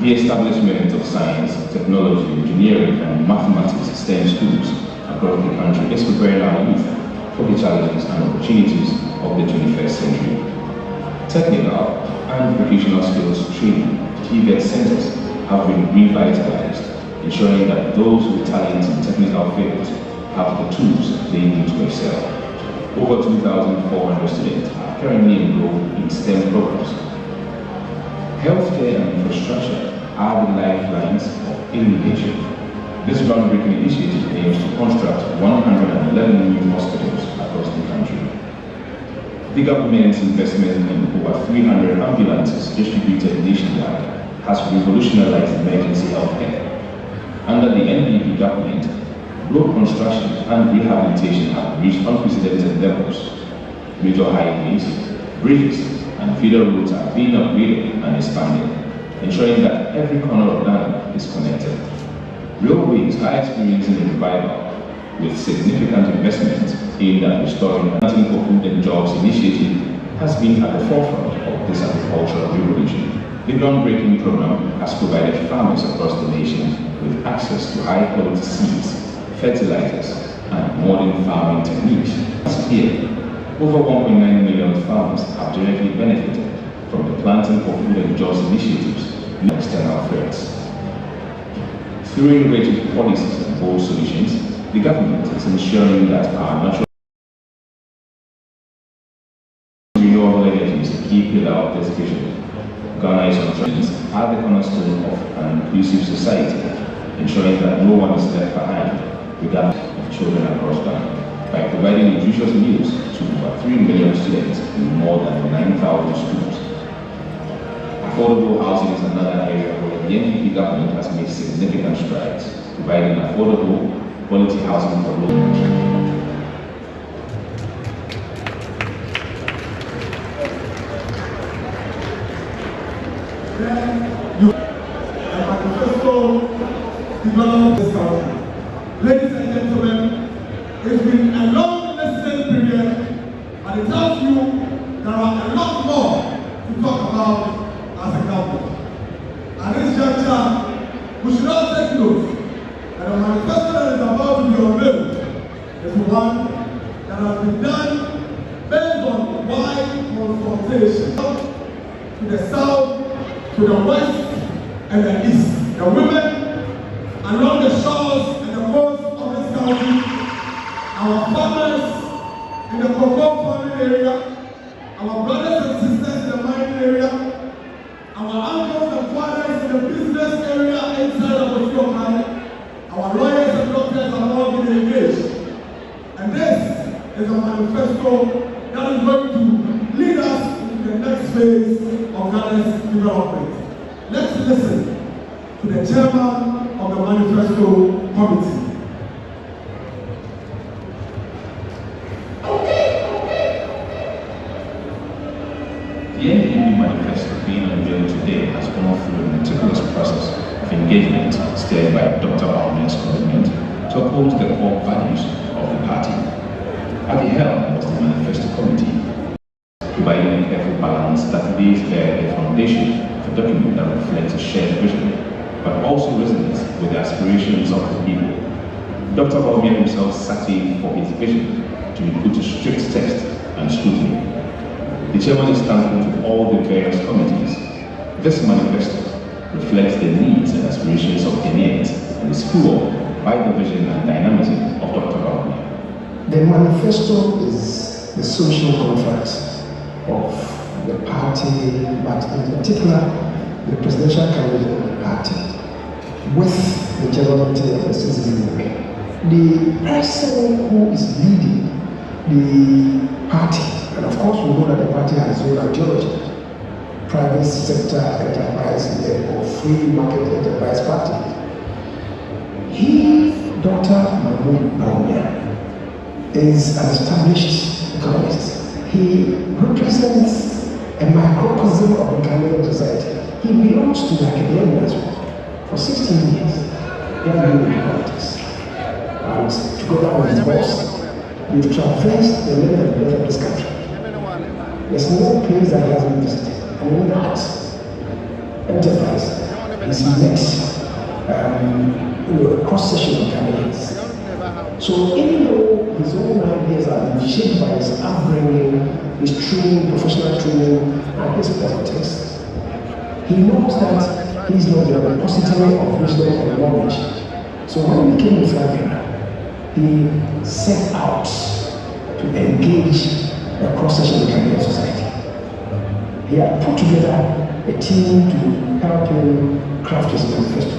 The establishment of science, technology, engineering, and mathematics STEM schools across the country is preparing our youth for the challenges and opportunities of the 21st century. Technical and vocational skills training TVET centers have been revitalized, ensuring that those with talent in technical fields have the tools they need to excel. Over 2,400 students are currently enrolled in STEM programs. Healthcare and infrastructure are the lifelines of innovation. This groundbreaking initiative aims to construct 111 new hospitals across the country. The government's investment in over 300 ambulances distributed nationwide has revolutionized emergency healthcare. Under the NPP government, road construction and rehabilitation have reached unprecedented levels. Major highways, bridges, and feeder roads are being upgraded and expanded, ensuring that every corner of Ghana is connected. Railways are experiencing a revival, with significant investments aimed at restoring the Planting for Food and Jobs initiative has been at the forefront of this agricultural revolution. The groundbreaking program has provided farmers across the nation with access to high-quality seeds, fertilizers, and modern farming techniques. Last year, over 1.9 million farmers have directly benefited from the Planting for Food and Jobs initiatives and external threats. Through innovative policies and bold solutions, the government is ensuring that our natural renewable energy is a key pillar of this vision. Ghana is on track are the cornerstone of an inclusive society, ensuring that no one is left behind, regardless of children across Ghana, by providing nutritious meals to over 3 million students in Affordable housing is another area where the NPP government has made significant strides, providing affordable, quality housing for low. Develop this country. Ladies and gentlemen, it's been a long necessary period, but it tells you there are a lot more to talk about as a government. At this juncture, we should all take note that the manifesto that is about to be unveiled is one that has been done based on wide consultation to the south, to the west, and the east. The women along the shores and the coast of this country, our farmers in the cocoa farming area, our brothers and sisters in the mining area, our uncles and fathers in the business area inside of the field mine, our lawyers and doctors are all being engaged. And this is a manifesto that is going to lead us into the next phase of Ghana's development. Let's listen to the chairman of the Manifesto Committee. The NPP Manifesto being unveiled today has gone through a meticulous process of engagement steered by Dr. Ahmed's commitment to uphold the core values of the party. At the helm was the Manifesto Committee, providing a careful balance that lays bare the foundation of a document that reflects a shared vision, but also resonates with the aspirations of the people. Dr. Baumia himself sat in for his vision to be put to strict test and scrutiny. The chairman is thankful to all the various committees. This manifesto reflects the needs and aspirations of Ghanaians and is fueled by the vision and dynamism of Dr. Baumia. The manifesto is the social contract of the party, but in particular, the presidential candidate of the party, with the generality of the citizenry. The person who is leading the party, and of course we know that the party has its own ideology, private sector enterprise or free market enterprise party. He, Dr. Mahmoud Baumia, is an established economist. He represents a microcosm of the Ghanaian society. He belongs to the academia as well. For 16 years, he has been in politics. And together with his boss, we've traversed the length and breadth of this country. There's no place that he hasn't visited. And in that enterprise, he's met a cross-section of Ghanaians. So even though his own ideas have been shaped by his upbringing, his training, professional training, and his politics, he knows that he's not the repository of wisdom and knowledge. So when he became the flag, he set out to engage a cross-section of Ghanaian society. He had put together a team to help him craft his manifesto.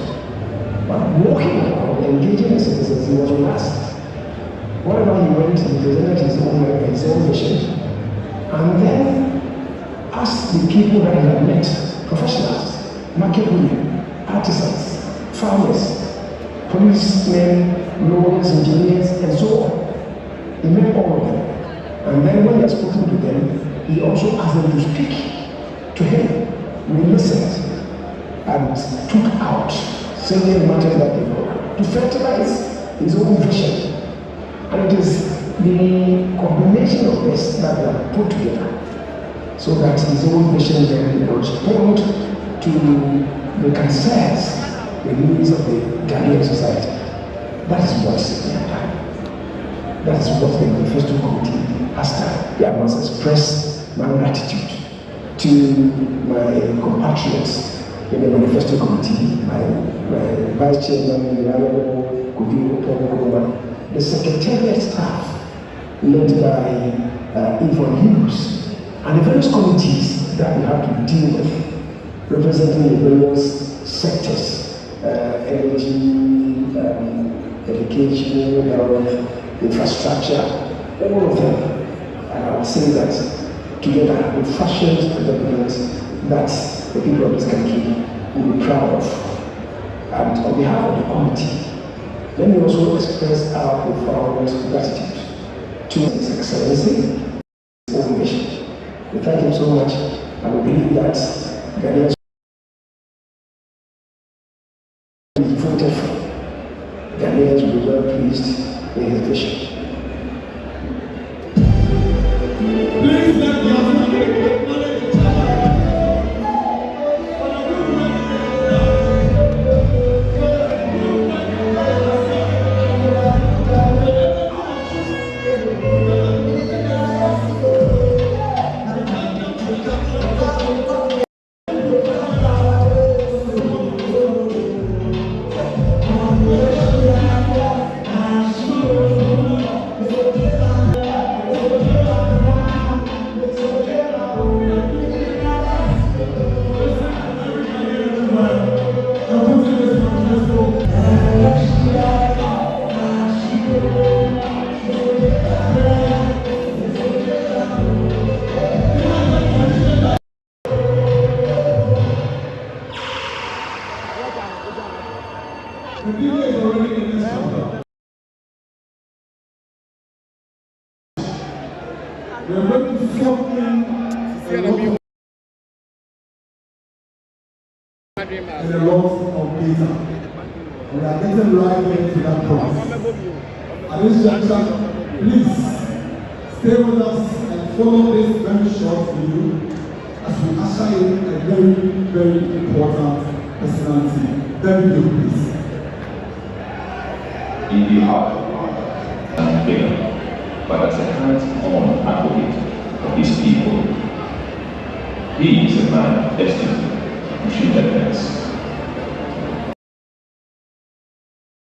But walking around, engaging the citizens, he was relaxed. Wherever he went, he presented his own vision. And then asked the people that he had met, professionals, market women, artisans, farmers, policemen, lawyers, engineers, and so on. He met all of them. And then when he had spoken to them, he also asked them to speak to him. We listened and took out several matters that they brought to fertilize his own vision. And it is the combination of this that we have put together so that his own vision then will respond to the concerns, the needs of the Ghanaian society. That is what we have done. That is what the Manifesto Committee has done. I must express my gratitude to my compatriots in the Manifesto Committee, my Vice Chairman, the Secretariat staff, led by Yvonne Hughes, and the various committees that we have to deal with, representing the various sectors, energy, education, health, infrastructure, all of them. And I would say that together we fashioned a document that the people of this country will be proud of. And on behalf of the committee, let me also express our profound gratitude to His Excellency, his own mission. We thank him so much, and we believe that Ghanaians will be voted for. Ghanaians will be well pleased with his vision. Please let the we're going to something and a lot of data. We are getting right into that process. At this juncture, please stay with us and follow this very short video as we usher in a very, very important personality. Thank you, please. In the heart and bigger, but as a hands-on advocate of his people. He is a man destined